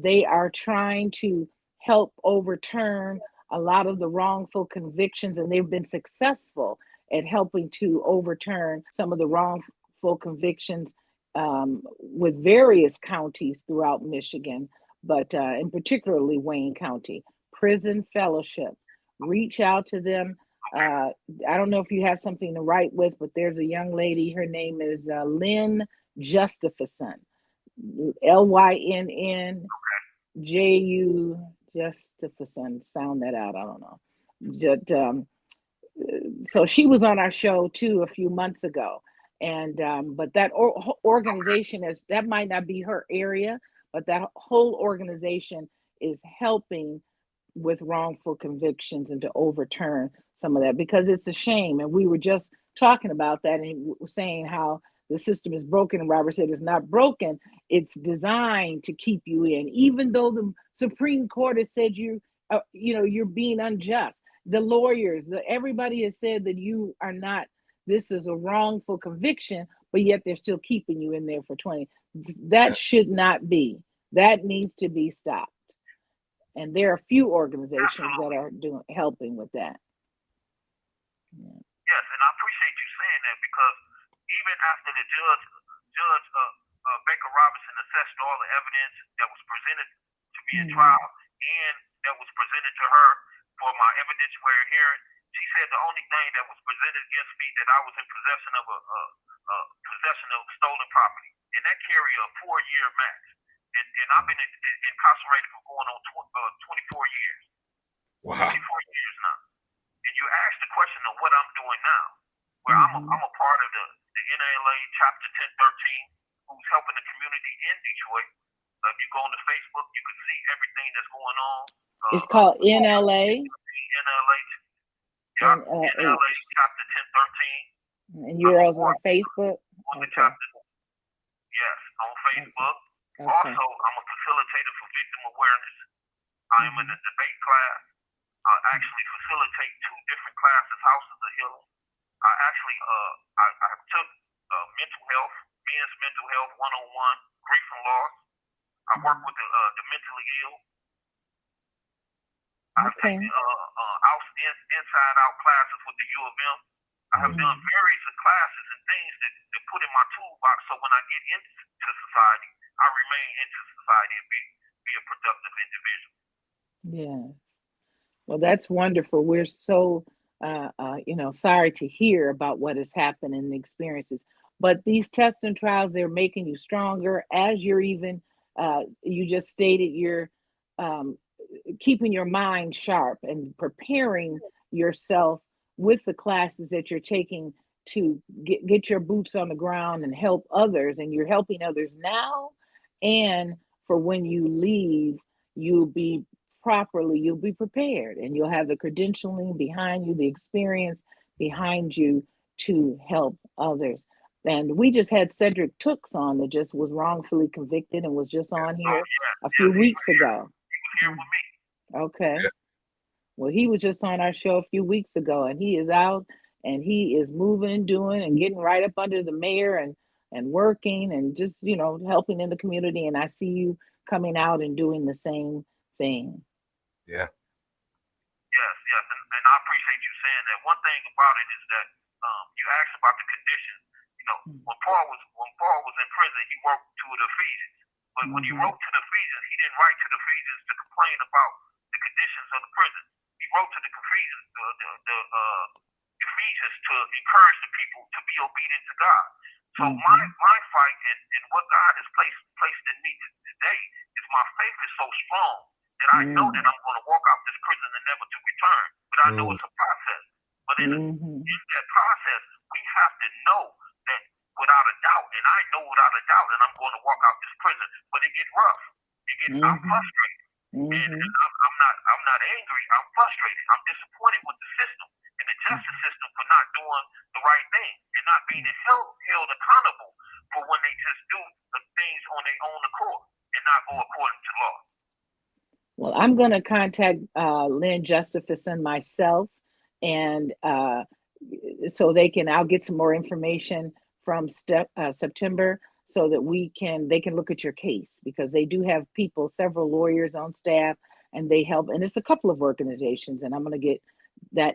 Speaker 1: They are trying to help overturn a lot of the wrongful convictions, and they've been successful at helping to overturn some of the wrongful convictions with various counties throughout Michigan, but in particularly Wayne County. Prison Fellowship. Reach out to them. I don't know if you have something to write with, but there's a young lady. Her name is Lynn Justifason. Lynnju, just to sound that out. I don't know. Just, so she was on our show too a few months ago, and but that organization is, that might not be her area, but that whole organization is helping with wrongful convictions and to overturn some of that, because it's a shame. And we were just talking about that and saying how the system is broken, and Robert said it's not broken, it's designed to keep you in, even though the Supreme Court has said you're being unjust. The lawyers, everybody has said that you are not, this is a wrongful conviction, but yet they're still keeping you in there for 20. That should not be. That needs to be stopped. And there are a few organizations that are helping with that.
Speaker 4: Yeah. Yes, and I appreciate you saying that, because even after the judge Baker Robinson assessed all the evidence that was presented to me in trial and that was presented to her for my evidentiary hearing, she said the only thing that was presented against me, that I was in possession of possession of stolen property, and that carry a 4-year max. And I've been incarcerated for going on 24 years.
Speaker 2: Wow.
Speaker 4: 24 years now. And you asked the question of what I'm doing now, where I'm a part of the NLA Chapter 1013, who's helping the community in Detroit. If you go on to Facebook, you can see everything that's going on.
Speaker 1: It's called NLA.
Speaker 4: NLA Chapter 1013.
Speaker 1: And you're also on Facebook?
Speaker 4: On the chapter. Yes, on Facebook. Okay. Also, I'm a facilitator for victim awareness. I am in the debate class. I actually facilitate 2 different classes, Houses of Healing. I actually I took mental health, men's mental health 101, grief and loss. I work with the mentally ill. I have taken inside out classes with the U of M. I have done various classes and things that put in my toolbox, so when I get into society, I remain into society and be a productive individual.
Speaker 1: Yeah. Well, that's wonderful. We're so sorry to hear about what has happened and the experiences. But these tests and trials, they're making you stronger. As you're even, you just stated, you're keeping your mind sharp and preparing yourself with the classes that you're taking to get your boots on the ground and help others. And you're helping others now. And for when you leave, you'll be prepared, and you'll have the credentialing behind you, the experience behind you to help others. And we just had Cedric Tooks on, that just was wrongfully convicted and was just on here a few weeks ago.
Speaker 4: He was here with me.
Speaker 1: Okay. Yeah. Well, he was just on our show a few weeks ago, and he is out and he is moving and doing and getting right up under the mayor and working and just, helping in the community. And I see you coming out and doing the same thing.
Speaker 2: Yeah.
Speaker 4: Yes, and I appreciate you saying that. One thing about it is that you asked about the conditions. When Paul was in prison, he wrote to the Ephesians. But when he wrote to the Ephesians, he didn't write to the Ephesians to complain about the conditions of the prison. He wrote to the Ephesians, Ephesians, to encourage the people to be obedient to God. So my fight and what God has placed in me today is, my faith is so strong that I know that I'm going to walk out this prison and never to return. But I know it's a process. But in that process, we have to know that without a doubt, and I know without a doubt that I'm going to walk out this prison. But it gets rough. I'm frustrated. And I'm not angry. I'm frustrated. I'm disappointed with the system and the justice system for not doing the right thing and not being held accountable for when they just do the things on their own accord and not go according to law.
Speaker 1: Well, I'm going to contact Lynn Justification myself, and so I'll get some more information from September, so that they can look at your case, because they do have several lawyers on staff, and they help. And it's a couple of organizations, and I'm going to get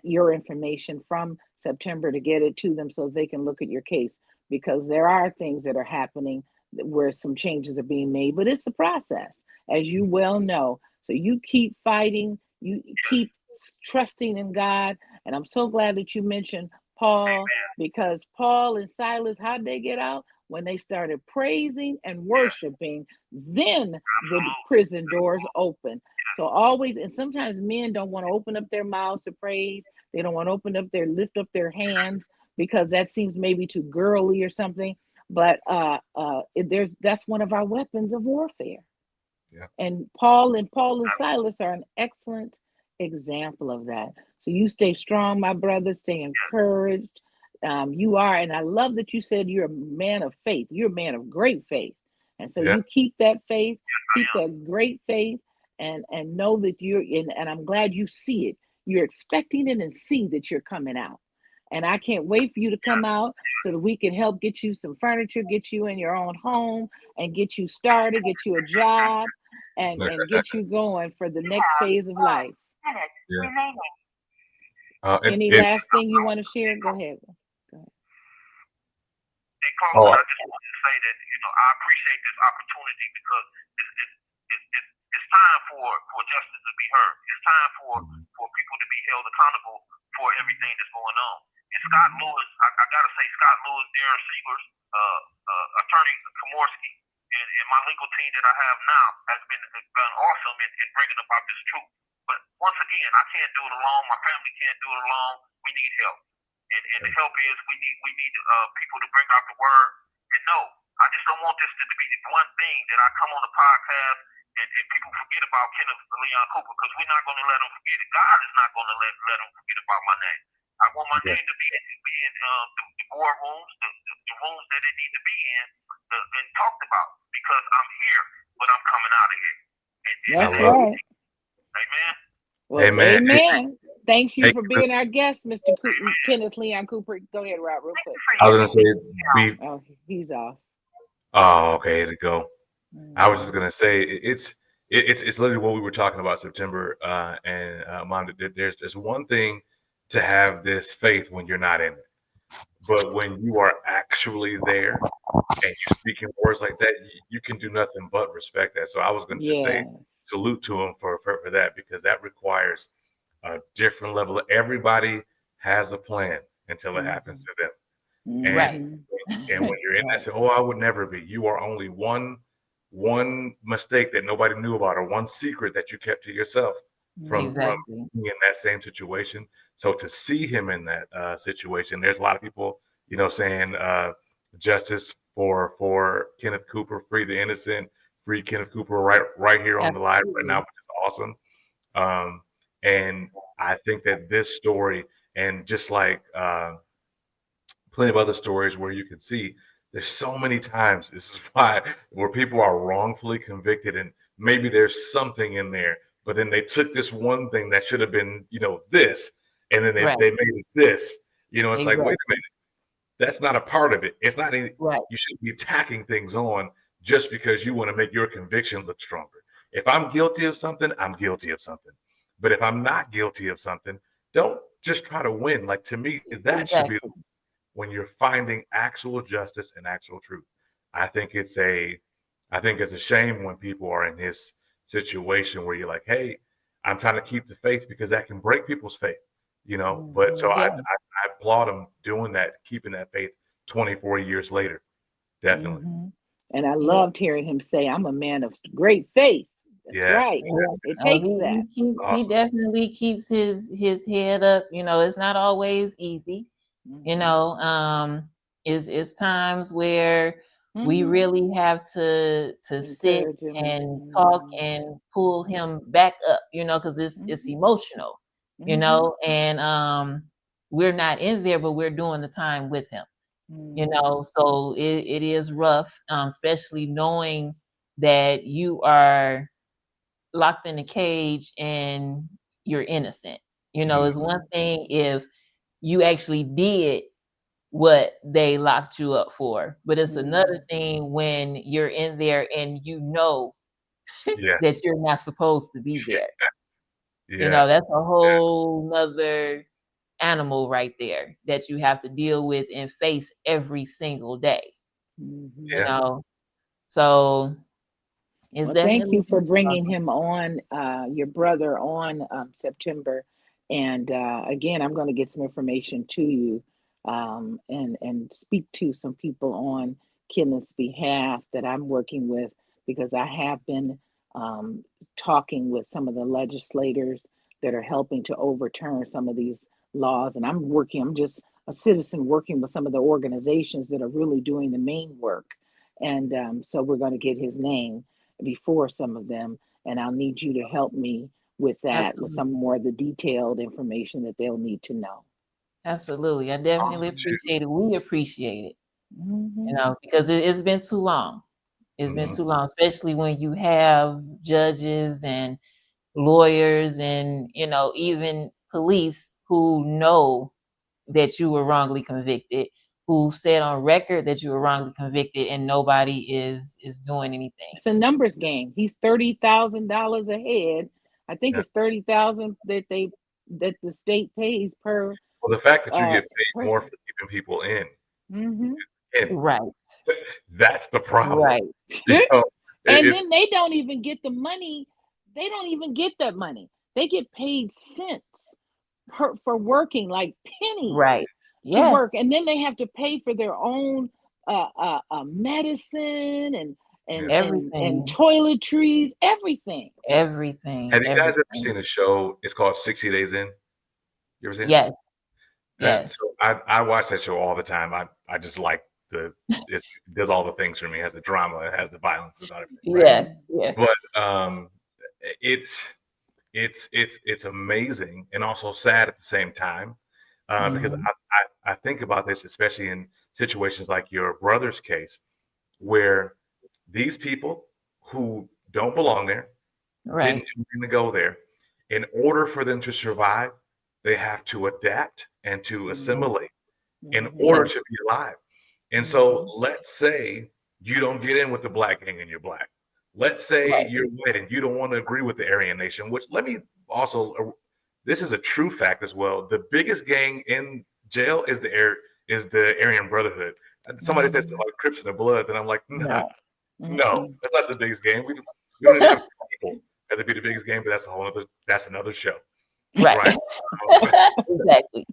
Speaker 1: your information from September to get it to them so they can look at your case, because there are things that are happening where some changes are being made, but it's a process, as you well know. So you keep fighting, you keep trusting in God. And I'm so glad that you mentioned Paul, because Paul and Silas, how'd they get out? when they started praising and
Speaker 4: Yes,
Speaker 1: worshiping, then the
Speaker 4: absolutely.
Speaker 1: prison doors open. So always, and sometimes men don't want to open up their mouths to praise. They don't want to lift up their hands because that seems maybe too girly or something. But there's that's one of our weapons of warfare.
Speaker 2: Yeah.
Speaker 1: And Paul and Silas are an excellent example of that. So you stay strong, my brother. Stay encouraged. You are, and I love that you said you're a man of faith. You're a man of great faith, and so
Speaker 2: Yeah.
Speaker 1: you keep that faith,
Speaker 4: I
Speaker 1: keep
Speaker 4: am.
Speaker 1: that great faith, and know that you're in. And I'm glad you see it. You're expecting it and see that you're coming out. And I can't wait for you to come out so that we can help get you some furniture, get you in your own home, and get you started, get you a job, and get you going for the
Speaker 4: You
Speaker 1: next
Speaker 4: have
Speaker 1: phase of
Speaker 4: 5
Speaker 1: life.
Speaker 4: minutes
Speaker 2: Yeah.
Speaker 4: remaining.
Speaker 1: Any
Speaker 2: It
Speaker 1: last thing you want to share? Go ahead. Go ahead.
Speaker 4: In closing,
Speaker 2: oh
Speaker 4: I just want to say that I appreciate this opportunity because it's time for justice to be heard. It's time
Speaker 2: mhm.
Speaker 4: for people to be held accountable for everything that's going on. And Scott Lewis, I gotta say, Scott Lewis, Darren Siegers, attorney Komorski, and my legal team that I have now has been awesome in bringing about this truth. But once again, I can't do it alone. My family can't do it alone. We need help. And the help is we need people to bring out the word. And no, I just don't want this to be the one thing that I come on the podcast and people forget about Kenneth Leon Cooper because we're not going to let them forget it. God is not going to let them forget about my name. I want my
Speaker 2: Yeah.
Speaker 4: name to be in the boardrooms, the rooms that it need to be in, and talked about because I'm here, but I'm coming out of here.
Speaker 2: I
Speaker 1: That's
Speaker 2: love
Speaker 1: right.
Speaker 4: Amen.
Speaker 1: Well,
Speaker 2: Amen.
Speaker 1: amen. Thanks you
Speaker 2: Hey,
Speaker 1: for being our guest, Mr. Kenneth Leon Cooper. Go ahead, Rob, real quick.
Speaker 2: I was gonna say be
Speaker 1: Oh, he's off.
Speaker 2: oh, okay, here to go. I was just
Speaker 1: Mhm.
Speaker 2: gonna say it's literally what we were talking about September and Monica, there's one thing to have this faith when you're not in it, but when you are actually there and you speaking words like that, you can do nothing but respect that. So I was going to just say
Speaker 1: Yeah.
Speaker 2: salute to him for that because that requires a different level. Everybody has a plan until it happens
Speaker 1: Mhm.
Speaker 2: to them, and
Speaker 3: Right.
Speaker 1: Mhm.
Speaker 2: when you're in that,
Speaker 3: Right.
Speaker 2: say, "Oh, I would never be." You are only one mistake that nobody knew about, or one secret that you kept to yourself from
Speaker 1: Mhm.
Speaker 3: Exactly.
Speaker 2: being in that same situation. So to see him in that situation, there's a lot of people, saying justice for Kenneth Cooper, free the innocent, free Kenneth Cooper, right here on the live right now,
Speaker 3: Absolutely.
Speaker 2: which is awesome. Um, and I think that this story, and just like plenty of other stories where you can see there's so many times this is why where people are wrongfully convicted and maybe there's something in there, but then they took this one thing that should have been this, and then they
Speaker 3: Right.
Speaker 2: made it this. It's like, wait a
Speaker 3: Exactly.
Speaker 2: minute, that's not a part of it. It's not any,
Speaker 3: Right.
Speaker 2: you shouldn't be tacking things on just because you want to make your conviction look stronger. If I'm guilty of something, I'm guilty of something. But if I'm not guilty of something, don't just try to win. Like, to me, that should be
Speaker 3: Exactly.
Speaker 2: when you're finding actual justice and actual truth. I think it's a I think it's a shame when people are in this situation where you're like, hey, I'm trying to keep the faith because that can break people's faith. But so
Speaker 1: Mhm.
Speaker 3: Yeah.
Speaker 2: I applaud them doing that, keeping that faith 24 years later. Definitely.
Speaker 1: Mhm. And I
Speaker 3: Yeah.
Speaker 1: loved hearing him say, "I'm a man of great faith." That's
Speaker 2: Yes.
Speaker 1: right.
Speaker 3: Yeah.
Speaker 2: Yes.
Speaker 1: It
Speaker 3: Oh,
Speaker 1: takes that.
Speaker 3: he
Speaker 2: Awesome.
Speaker 3: definitely keeps his head up. It's not always easy. You
Speaker 1: Mhm.
Speaker 3: know, is times where we
Speaker 1: Mhm.
Speaker 3: really have to sit
Speaker 1: Encourage him.
Speaker 3: and talk
Speaker 1: Mhm.
Speaker 3: and pull him back up, because it's
Speaker 1: Mhm.
Speaker 3: emotional,
Speaker 1: Mhm.
Speaker 3: and we're not in there, but we're doing the time with him,
Speaker 1: Mhm.
Speaker 3: so it is rough, especially knowing that you are locked in a cage and you're innocent. It's
Speaker 2: Mhm.
Speaker 3: one
Speaker 1: Mhm.
Speaker 3: thing if you actually did what they locked you up for. But it's another
Speaker 1: Mhm.
Speaker 3: thing when you're in there and you know
Speaker 2: Yeah.
Speaker 3: that you're not supposed to be there.
Speaker 2: Yeah.
Speaker 3: That's a whole nother animal right there that you have to deal with and face every single day, you
Speaker 1: Mhm.
Speaker 2: Yeah.
Speaker 3: know. So it's
Speaker 1: Well, thank
Speaker 3: definitely
Speaker 1: you for
Speaker 3: a
Speaker 1: bringing
Speaker 3: struggle.
Speaker 1: him on, your brother on September. And again, I'm going to get some information to you and speak to some people on Kenneth's behalf that I'm working with, because I have been um, talking with some of the legislators that are helping to overturn some of these laws. And I'm just a citizen working with some of the organizations that are really doing the main work. And so we're going to get his name before some of them. And I'll need you to help me with that, with some
Speaker 3: Absolutely.
Speaker 1: more of the detailed information that they'll need to know.
Speaker 3: Absolutely. I definitely
Speaker 2: Awesome too.
Speaker 3: appreciate it. We appreciate it,
Speaker 1: Hmm.
Speaker 3: because it's been too long. It's been
Speaker 2: Mhm.
Speaker 3: too long, especially when you have judges and lawyers and, even police who know that you were wrongly convicted, who said on record that you were wrongly convicted, and nobody is doing anything.
Speaker 1: It's a numbers game. He's $30,000 a head. I think
Speaker 2: Yeah.
Speaker 1: it's 30,000 that the state pays per
Speaker 2: Well, the fact that you get paid more for
Speaker 1: person.
Speaker 2: keeping people in,
Speaker 1: Hmm.
Speaker 2: and
Speaker 3: Right,
Speaker 2: that's the problem.
Speaker 3: right,
Speaker 2: You know,
Speaker 1: And
Speaker 2: it's
Speaker 1: then they don't even get the money. They don't even get that money. They get paid cents for working, like pennies
Speaker 3: right.
Speaker 1: to
Speaker 3: Yeah,
Speaker 1: work, and then they have to pay for their own medicine
Speaker 2: yeah.
Speaker 1: and
Speaker 3: everything,
Speaker 1: toiletries, everything.
Speaker 3: everything,
Speaker 2: Have you guys ever
Speaker 3: everything.
Speaker 2: seen a show? It's called 60 Days In. You ever seen it?
Speaker 3: Yes, yes,
Speaker 2: So I watch that show all the time. I just like it does all the things for me. It has the drama, it has the violence, about everything, right?
Speaker 3: yeah, yeah.
Speaker 2: But it's it's amazing and also sad at the same time, because
Speaker 3: Hmm.
Speaker 2: I think about this, especially in situations like your brother's case, where these people who don't belong there, didn't
Speaker 3: Right.
Speaker 2: choose to go there, in order for them to survive, they have to adapt and to
Speaker 1: Hmm.
Speaker 2: assimilate in
Speaker 1: Hmm.
Speaker 2: order
Speaker 3: Yes.
Speaker 2: to be alive. And so
Speaker 1: Hmm.
Speaker 2: let's say you don't get in with the black gang and you're black. Let's say
Speaker 3: Right.
Speaker 2: you're white and you don't want to agree with the Aryan Nation, which let me also, this is a true fact as well. The biggest gang in jail is the Aryan Brotherhood. And somebody says
Speaker 1: Hmm.
Speaker 2: something like Crips and the Bloods, and I'm like, nah,
Speaker 3: Right.
Speaker 2: no,
Speaker 1: Hmm.
Speaker 2: that's not the biggest gang. We don't even have people that to be the biggest game, but that's another show,
Speaker 3: Right.
Speaker 2: right?
Speaker 3: Exactly.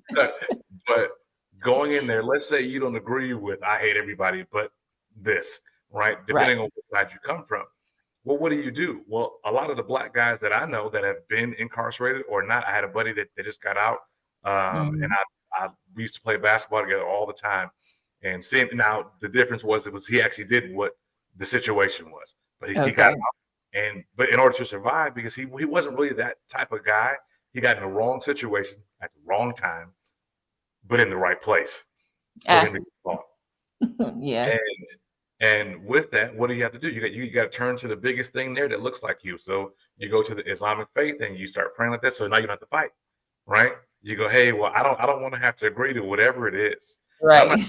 Speaker 2: But going in there, let's say you don't agree with I hate everybody but this, right?
Speaker 3: Right.
Speaker 2: Depending on what side you come from. Well, what do? Well, a lot of the black guys that I know that have been incarcerated or not, I had a buddy that just got out, and
Speaker 3: Hmm.
Speaker 2: we used to play basketball together all the time. And seeing now the difference was he actually did what the situation was, but he got
Speaker 3: Okay.
Speaker 2: out, and but in order to survive, because he wasn't really that type of guy, he got in the wrong situation at the wrong time, but in the right place for him
Speaker 3: Ah,
Speaker 2: to get caught.
Speaker 3: yeah.
Speaker 2: And and with that, what do you have to do? You got to turn to the biggest thing there that looks like you. So you go to the Islamic faith and you start praying like that. So now you don't have to fight, right? You go, hey, well, I don't want to have to agree to whatever it is. And
Speaker 3: Right.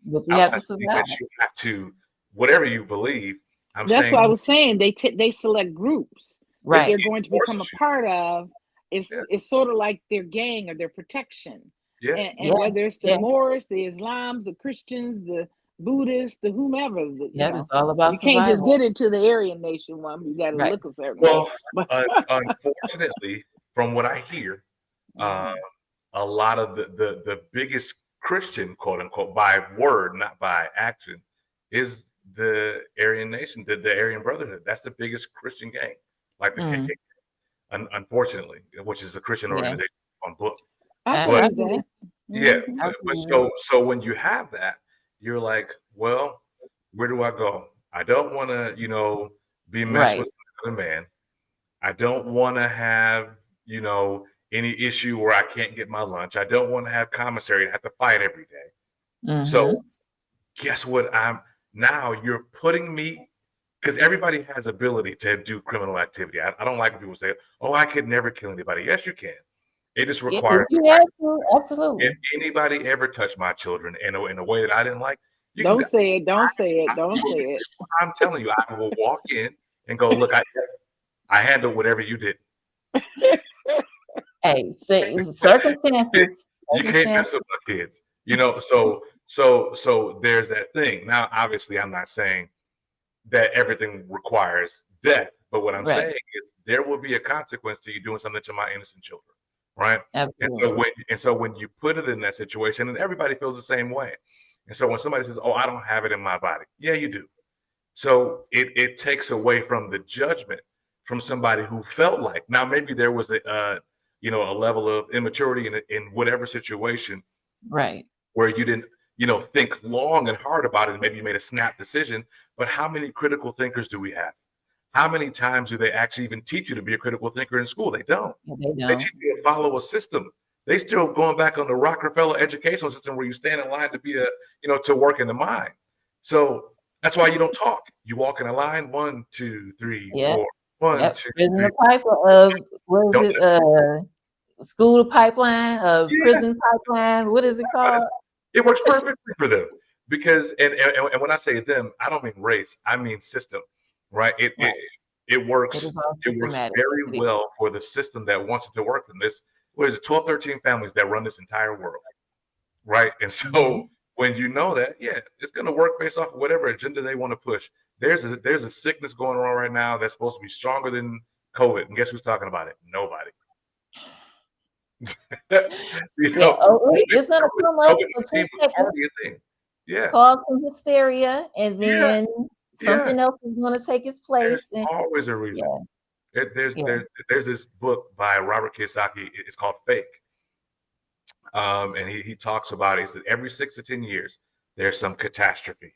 Speaker 3: But you
Speaker 2: I'm
Speaker 3: have
Speaker 2: not
Speaker 3: to
Speaker 2: saying that
Speaker 3: survive.
Speaker 2: you have to whatever you believe. I'm
Speaker 1: That's what I
Speaker 2: saying
Speaker 1: was saying. They select groups that
Speaker 3: Right.
Speaker 1: they're
Speaker 2: it
Speaker 1: going to become a
Speaker 2: forces you.
Speaker 1: part of.
Speaker 2: Yeah,
Speaker 1: It's sort of like their gang or their protection,
Speaker 2: yeah.
Speaker 3: Yeah.
Speaker 1: and whether it's the
Speaker 3: Yeah.
Speaker 1: Moors, the Islams, the Christians, the Buddhists, the whomever,
Speaker 3: Yep. It's all about
Speaker 1: you can't just
Speaker 3: survival.
Speaker 1: get into the Aryan Nation one. You got to
Speaker 3: Right.
Speaker 1: look a certain way.
Speaker 2: Well,
Speaker 1: But
Speaker 2: unfortunately, from what I hear, uh,
Speaker 1: mhm.
Speaker 2: a lot of the biggest Christian, quote unquote, by word, not by action, is the Aryan Nation, the Aryan Brotherhood. That's the biggest Christian gang, like the
Speaker 3: Mm.
Speaker 2: KKK, unfortunately, which is a Christian
Speaker 3: Yeah.
Speaker 2: organization on book.
Speaker 1: I
Speaker 2: But
Speaker 3: I
Speaker 1: believe
Speaker 3: believe.
Speaker 1: that.
Speaker 2: yeah,
Speaker 1: Hmm.
Speaker 3: I
Speaker 2: but
Speaker 3: believe it.
Speaker 2: so when you have that, you're like, well, where do I go? I don't want to, be messed
Speaker 3: Right.
Speaker 2: with another man. I don't want to have, any issue where I can't get my lunch. I don't want to have commissary and have to fight every day. So
Speaker 3: Hmm.
Speaker 2: guess what? Now you're putting me because everybody has ability to do criminal activity. I don't like when people say, "Oh, I could never kill anybody." Yes, you can. It just
Speaker 3: Yeah. If
Speaker 2: requires
Speaker 3: you
Speaker 2: the right.
Speaker 3: have to,
Speaker 2: If
Speaker 3: absolutely.
Speaker 2: anybody ever touched my children in a way that I didn't like, you can.
Speaker 1: Don't say it. Don't say it.
Speaker 2: I,
Speaker 1: Don't say
Speaker 2: I'm telling you, I will walk in and go, "Look, I handled whatever you did.
Speaker 1: it.
Speaker 3: Hey, say
Speaker 2: You
Speaker 3: circumstances.
Speaker 2: you can't mess
Speaker 3: Circumstances.
Speaker 2: with my kids." So there's that thing. Now, obviously, I'm not saying that everything requires death, but what I'm
Speaker 3: Right.
Speaker 2: saying is there will be a consequence to you doing something to my innocent children, right? And so
Speaker 3: Absolutely.
Speaker 2: when you put it in that situation, and everybody feels the same way, And so when somebody says, "Oh, I don't have it in my body," yeah, you do. So it takes away from the judgment from somebody who felt like, now maybe there was a level of immaturity in whatever situation
Speaker 3: Right.
Speaker 2: where you didn't think long and hard about it, and maybe you made a snap decision. But how many critical thinkers do we have? How many times do they actually even teach you to be a critical thinker in school? They don't.
Speaker 3: They
Speaker 2: They
Speaker 3: don't.
Speaker 2: teach you to follow a system. They still going back on the Rockefeller educational system where you stand in line to be to work in the mine. So that's why you don't talk. You walk in a line, 1, 2, 3,
Speaker 3: Yep.
Speaker 2: 4, 1,
Speaker 3: Yep.
Speaker 2: 2,
Speaker 3: Prison
Speaker 2: 3.
Speaker 3: to pipeline. What is
Speaker 2: Don't
Speaker 3: it? School to pipeline.
Speaker 2: Yeah,
Speaker 3: Prison pipeline. What is it
Speaker 2: but
Speaker 3: called?
Speaker 2: it works perfectly for them because and when I say them, I don't mean race. I mean system, right? It
Speaker 3: Right.
Speaker 2: it it
Speaker 3: It
Speaker 2: works.
Speaker 3: is all
Speaker 2: It works
Speaker 3: systematic. Yes,
Speaker 2: very
Speaker 3: it is.
Speaker 2: well for the system that wants it to work. And this, what is it, 12, 13 families that run this entire world, right? And
Speaker 3: Mhm.
Speaker 2: so when you know that, yeah, it's going to work based off of whatever agenda they want to push. There's a sickness going on right now that's supposed to be stronger than COVID, and guess who's talking about it? Nobody.
Speaker 3: Yeah. Oh, wait,
Speaker 2: COVID,
Speaker 3: it's gonna come up for 2
Speaker 2: COVID-19 was
Speaker 3: seconds,
Speaker 2: already a thing. Yeah,
Speaker 3: cause some hysteria, and
Speaker 2: yeah,
Speaker 3: then
Speaker 2: yeah.
Speaker 3: something else is gonna take its
Speaker 2: There's
Speaker 3: place. And
Speaker 2: always a reason.
Speaker 3: yeah,
Speaker 2: There, there's
Speaker 3: yeah.
Speaker 2: there's there's this book by Robert Kiyosaki. It's called Fake, and he talks about it. He said every 6 to 10 years there's some catastrophe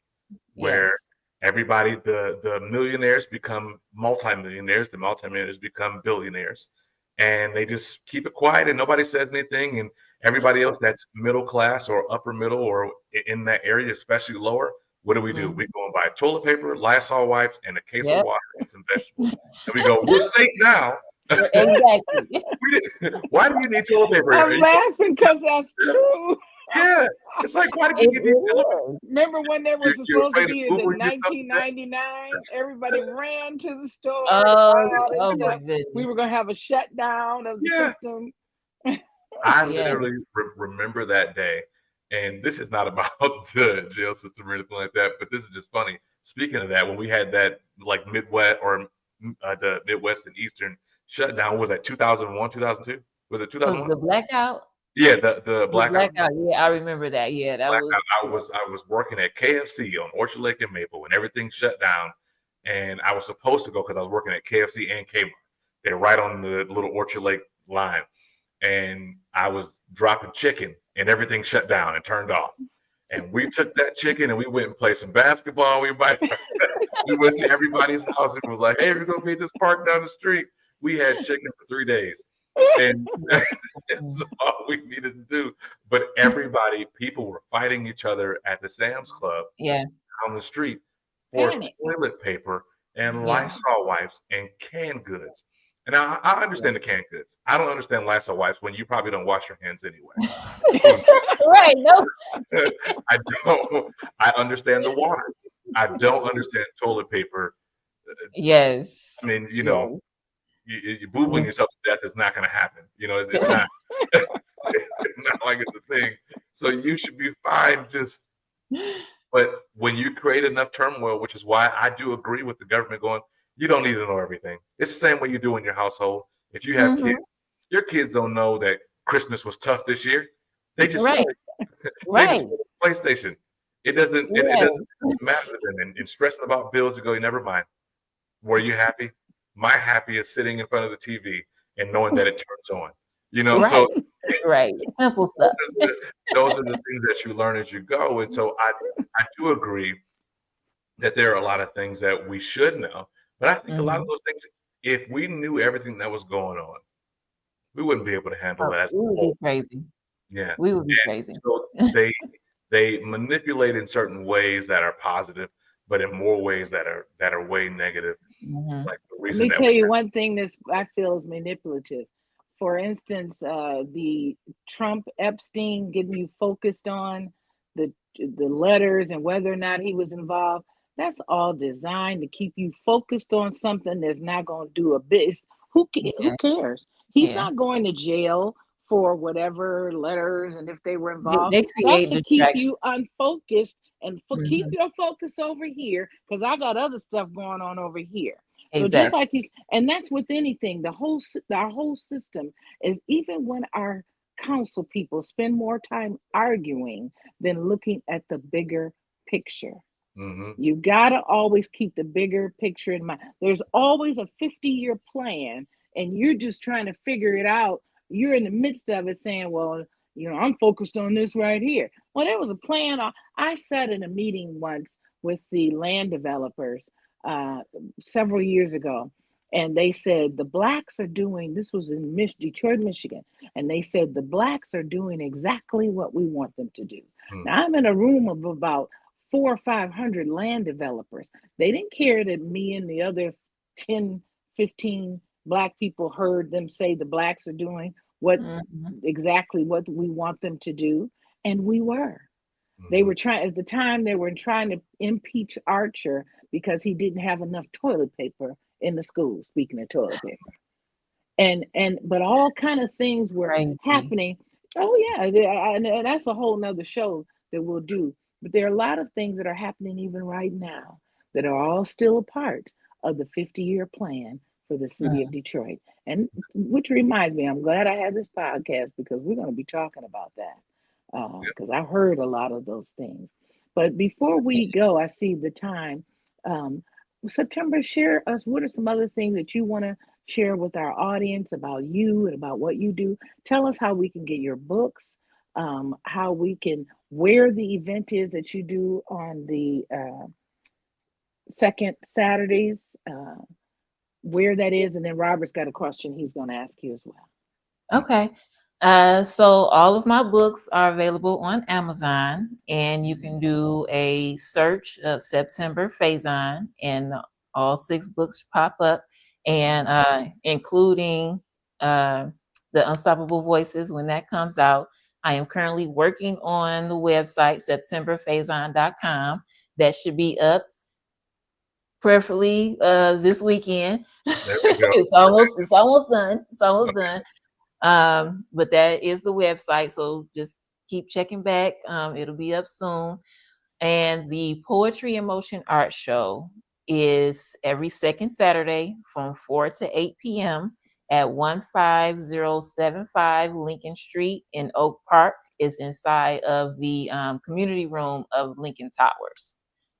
Speaker 2: where
Speaker 3: Yes.
Speaker 2: everybody, the millionaires become multimillionaires, the multimillionaires become billionaires, and they just keep it quiet and nobody says anything, and everybody else that's middle class or upper middle or in that area, especially lower, what do?
Speaker 3: Mhm.
Speaker 2: We go and buy toilet paper, Lysol wipes, and a case of
Speaker 3: Yep.
Speaker 2: water and some vegetables, and we go, we're safe now.
Speaker 3: Exactly.
Speaker 2: Why do you need toilet paper?
Speaker 1: I'm laughing because that's true.
Speaker 2: Yeah, it's like, why do
Speaker 3: It
Speaker 2: you need toilet paper?
Speaker 3: is.
Speaker 1: Remember when there was
Speaker 2: You're
Speaker 1: supposed to
Speaker 2: afraid of
Speaker 1: be the
Speaker 2: Googling yourself to death?
Speaker 1: 1999? Everybody ran to the store to
Speaker 3: Oh,
Speaker 1: buy all this
Speaker 3: oh my
Speaker 1: stuff. We
Speaker 3: goodness.
Speaker 1: were going to have a shutdown of the
Speaker 2: Yeah,
Speaker 1: system.
Speaker 2: I
Speaker 3: Yeah.
Speaker 2: literally remember that day, and this is not about the jail system or anything like that, but this is just funny. Speaking of that, when we had that like Midwest or the Midwest and Eastern shutdown, was that 2001, 2002? Was it
Speaker 3: Oh,
Speaker 2: 2001?
Speaker 3: the blackout.
Speaker 2: Yeah, the
Speaker 3: The
Speaker 2: blackout.
Speaker 3: blackout. Yeah, I remember that. Yeah, that
Speaker 2: Blackout.
Speaker 3: was.
Speaker 2: I was working at KFC on Orchard Lake and Maple when everything shut down, and I was supposed to go because I was working at KFC and Kmart. They're right on the little Orchard Lake line, and I was dropping chicken, and everything shut down and turned off. And we took that chicken and we went and played some basketball. We went to everybody's house and was like, "Hey, we're gonna be at this park down the street." We had chicken for 3 days, and that's all we needed to do. But people were fighting each other at the Sam's Club
Speaker 3: Yeah.
Speaker 2: down the street for
Speaker 1: Panic.
Speaker 2: toilet paper and
Speaker 3: Yeah.
Speaker 2: Lysol wipes and canned goods. And I
Speaker 3: Yeah.
Speaker 2: understand the canned goods. I don't understand Lysol wipes when you probably don't wash your hands anyway.
Speaker 3: Right. No.
Speaker 2: I don't. I understand the water. I don't understand toilet paper.
Speaker 3: Yes.
Speaker 2: I mean,
Speaker 3: Yes.
Speaker 2: you boobling yourself to death is not going to happen. It's not. It's not like it's a thing. So you should be fine. But when you create enough turmoil, which is why I do agree with the government going, you don't need to know everything. It's the same way you do in your household. If you have
Speaker 3: Mhm.
Speaker 2: kids, your kids don't know that Christmas was tough this year. They just
Speaker 3: Right.
Speaker 2: they just
Speaker 3: Right.
Speaker 2: want a PlayStation. It doesn't
Speaker 3: Yeah.
Speaker 2: matter to them. And stressing about bills, you go, never mind. Were you happy? My happy is sitting in front of the TV and knowing that it turns on.
Speaker 3: Right.
Speaker 2: So
Speaker 3: Right. Simple stuff.
Speaker 2: those are the things that you learn as you go. And so I do agree that there are a lot of things that we should know. But I think a lot of
Speaker 3: Mhm.
Speaker 2: those things, if we knew everything that was going on, we wouldn't be able to handle
Speaker 3: Oh,
Speaker 2: that as a
Speaker 3: we would
Speaker 2: whole.
Speaker 3: be crazy.
Speaker 2: Yeah.
Speaker 3: We would be
Speaker 2: And
Speaker 3: crazy.
Speaker 2: so they manipulate in certain ways that are positive, but in more ways that are way negative.
Speaker 3: Mhm.
Speaker 2: Like the
Speaker 1: Let
Speaker 2: reason
Speaker 1: me
Speaker 2: that
Speaker 1: tell
Speaker 2: we
Speaker 1: you one thing that I feel is manipulative. For instance, the Trump Epstein getting you focused on the letters and whether or not he was involved. That's all designed to keep you focused on something that's not going to do a bit. Who
Speaker 3: Yeah.
Speaker 1: cares? He's
Speaker 3: Yeah.
Speaker 1: not going to jail for whatever letters and if they were involved.
Speaker 3: They
Speaker 1: That's
Speaker 3: create
Speaker 1: to keep
Speaker 3: distraction.
Speaker 1: you unfocused and keep
Speaker 3: Mhm.
Speaker 1: your focus over here because I got other stuff going on over here. So just
Speaker 3: Exactly.
Speaker 1: like you, and that's with anything. Our whole system is even when our council people spend more time arguing than looking at the bigger picture.
Speaker 2: Mm-hmm.
Speaker 1: You got to always keep the bigger picture in mind. There's always a 50-year plan, and you're just trying to figure it out. You're in the midst of it saying, well, I'm focused on this right here. Well, there was a plan. I sat in a meeting once with the land developers uh, several years ago, and they said the blacks are doing, this was in Detroit, Michigan, and they said the blacks are doing exactly what we want them to do.
Speaker 2: Mm-hmm.
Speaker 1: Now, I'm in a room of about 400 or 500 land developers. They didn't care that me and the other 10, 15 black people heard them say the blacks are doing exactly what we want them to do. And we were. They
Speaker 2: Mm-hmm.
Speaker 1: were trying, at the time, they were trying to impeach Archer because he didn't have enough toilet paper in the school, speaking of toilet paper. But all kind of things were
Speaker 3: Crazy.
Speaker 1: happening. Oh yeah, and that's a whole nother show that we'll do. But there are a lot of things that are happening even right now that are all still a part of the 50-year plan for the city of
Speaker 3: Mm.
Speaker 1: Detroit. And which reminds me, I'm glad I had this podcast because we're going to be talking about that because I heard a lot of those things. But before we go, I see the time. Um, September, share us. What are some other things that you want to share with our audience about you and about what you do? Tell us how we can get your books, how we can, where the event is that you do on the second Saturdays, where that is. And then Robert's got a question he's going to ask you as well.
Speaker 3: Okay. So all of my books are available on Amazon, and you can do a search of September Faison, and all 6 books pop up, and including the Unstoppable Voices when that comes out. I am currently working on the website septemberfaison.com. That should be up preferably this weekend.
Speaker 2: There we go.
Speaker 3: It's almost done. It's almost done. But that is the website, so just keep checking back. It'll be up soon. And the Poetry in Motion Art Show is every second Saturday from 4 to 8 p.m. at 15075 Lincoln Street in Oak Park. Is inside of the community room of Lincoln Towers.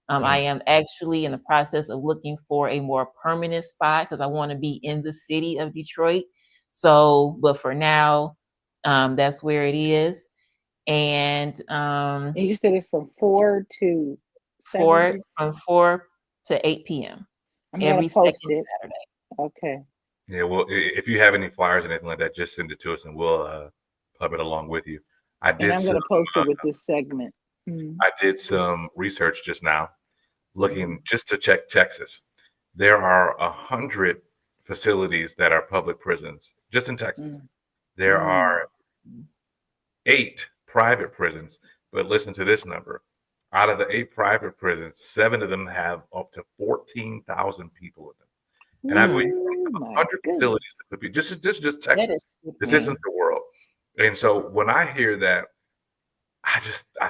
Speaker 3: I am actually in the process of looking for a more permanent spot because I want to be in the city of Detroit. So, but for now, that's where it is. And
Speaker 1: And you said it's from 4 to 7.
Speaker 3: from 4 to 8 p.m.
Speaker 1: I'm going to
Speaker 3: every
Speaker 1: post
Speaker 3: second
Speaker 1: it.
Speaker 3: Saturday.
Speaker 1: Okay.
Speaker 2: Yeah, well, if you have any flyers or anything like that, just send it to us and we'll pub it along with you.
Speaker 1: And I'm going to post it with this segment.
Speaker 2: I did some research just now, looking just to check Texas. There are 100 facilities that are public prisons just in Texas. There are 8 private prisons, but listen to this number. Out of the 8 private prisons, 7 of them have up to 14,000 people in them. And I believe 100 facilities that could be just Texas. This isn't the world. And so when I hear that, I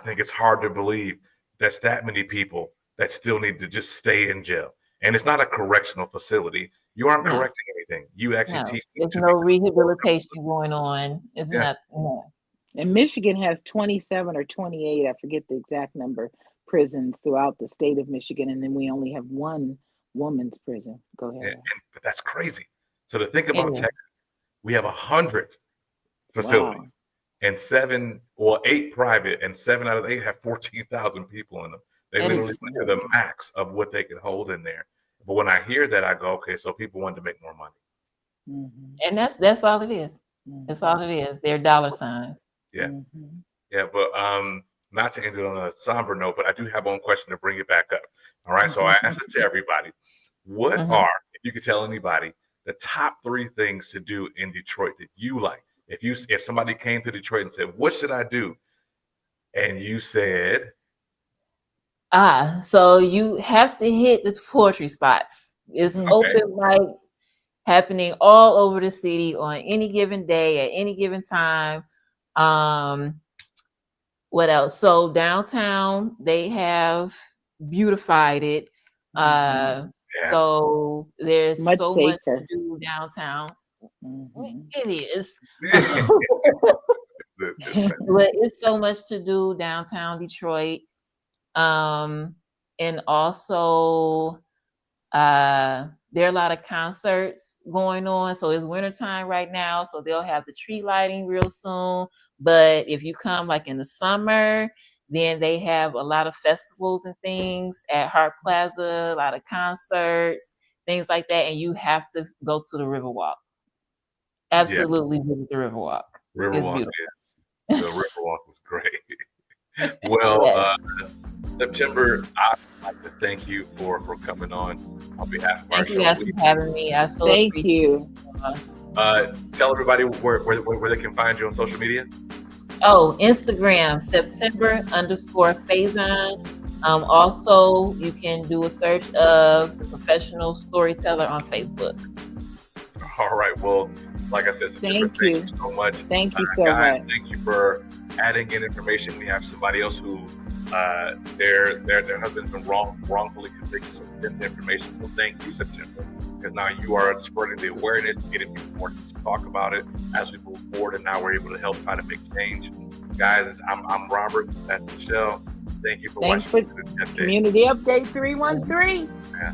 Speaker 2: think it's hard to believe that's that many people that still need to just stay in jail. And it's not a correctional facility. You aren't correcting anything. You actually teach them.
Speaker 3: There's no rehabilitation going on. It's not. No.
Speaker 1: And Michigan has 27 or 28, I forget the exact number, prisons throughout the state of Michigan. And then we only have one woman's prison. Go ahead.
Speaker 2: But that's crazy. So to think about Texas, we have 100 facilities and 8 private, and 7 out of 8 have 14,000 people in them. They literally went to the max of what they could hold in there. But when I hear that, I go, okay, so people wanted to make more money.
Speaker 3: And that's all it is. That's all it is. They're dollar signs.
Speaker 2: Yeah. Yeah, but not to end it on a somber note, but I do have one question to bring it back up. All right, so I asked this to everybody. What are, if you could tell anybody, the top 3 things to do in Detroit that you like? If somebody came to Detroit and said, what should I do? And you said,
Speaker 3: so you have to hit the poetry spots. It's open mic happening all over the city on any given day at any given time. What else? So downtown, they have beautified it. So there's
Speaker 1: much
Speaker 3: so
Speaker 1: safer.
Speaker 3: much to do downtown. It is. But it's so much to do downtown Detroit. And also there are a lot of concerts going on. So it's wintertime right now. So they'll have the tree lighting real soon. But if you come like in the summer, then they have a lot of festivals and things at Hart Plaza, a lot of concerts, things like that. And you have to go to the Riverwalk. Absolutely visit the Riverwalk. It's
Speaker 2: Riverwalk
Speaker 3: beautiful.
Speaker 2: is the Riverwalk was great. Well,
Speaker 3: Yes.
Speaker 2: September, I'd like to thank you for coming on behalf of our
Speaker 3: Thank you
Speaker 2: show.
Speaker 3: guys for having me. I so
Speaker 1: Thank
Speaker 3: appreciate
Speaker 1: you.
Speaker 2: Tell everybody where they can find you on social media.
Speaker 3: Oh, Instagram, September_Faison. Also, you can do a search of the Professional Storyteller on Facebook.
Speaker 2: All right. Well, like I said, September,
Speaker 1: Thank you
Speaker 2: so much.
Speaker 1: Thank you so
Speaker 2: guys,
Speaker 1: much.
Speaker 2: thank you for adding in information. We have somebody else who their husband's been wrongfully convicted, so send the information. So thank you, September, because now you are spreading the awareness, getting people more to talk about it as we move forward, and now we're able to help try to make change. Guys, I'm Robert. That's Michelle. Thank you for
Speaker 1: Thanks
Speaker 2: watching.
Speaker 1: for Community Update 313.
Speaker 2: Yeah.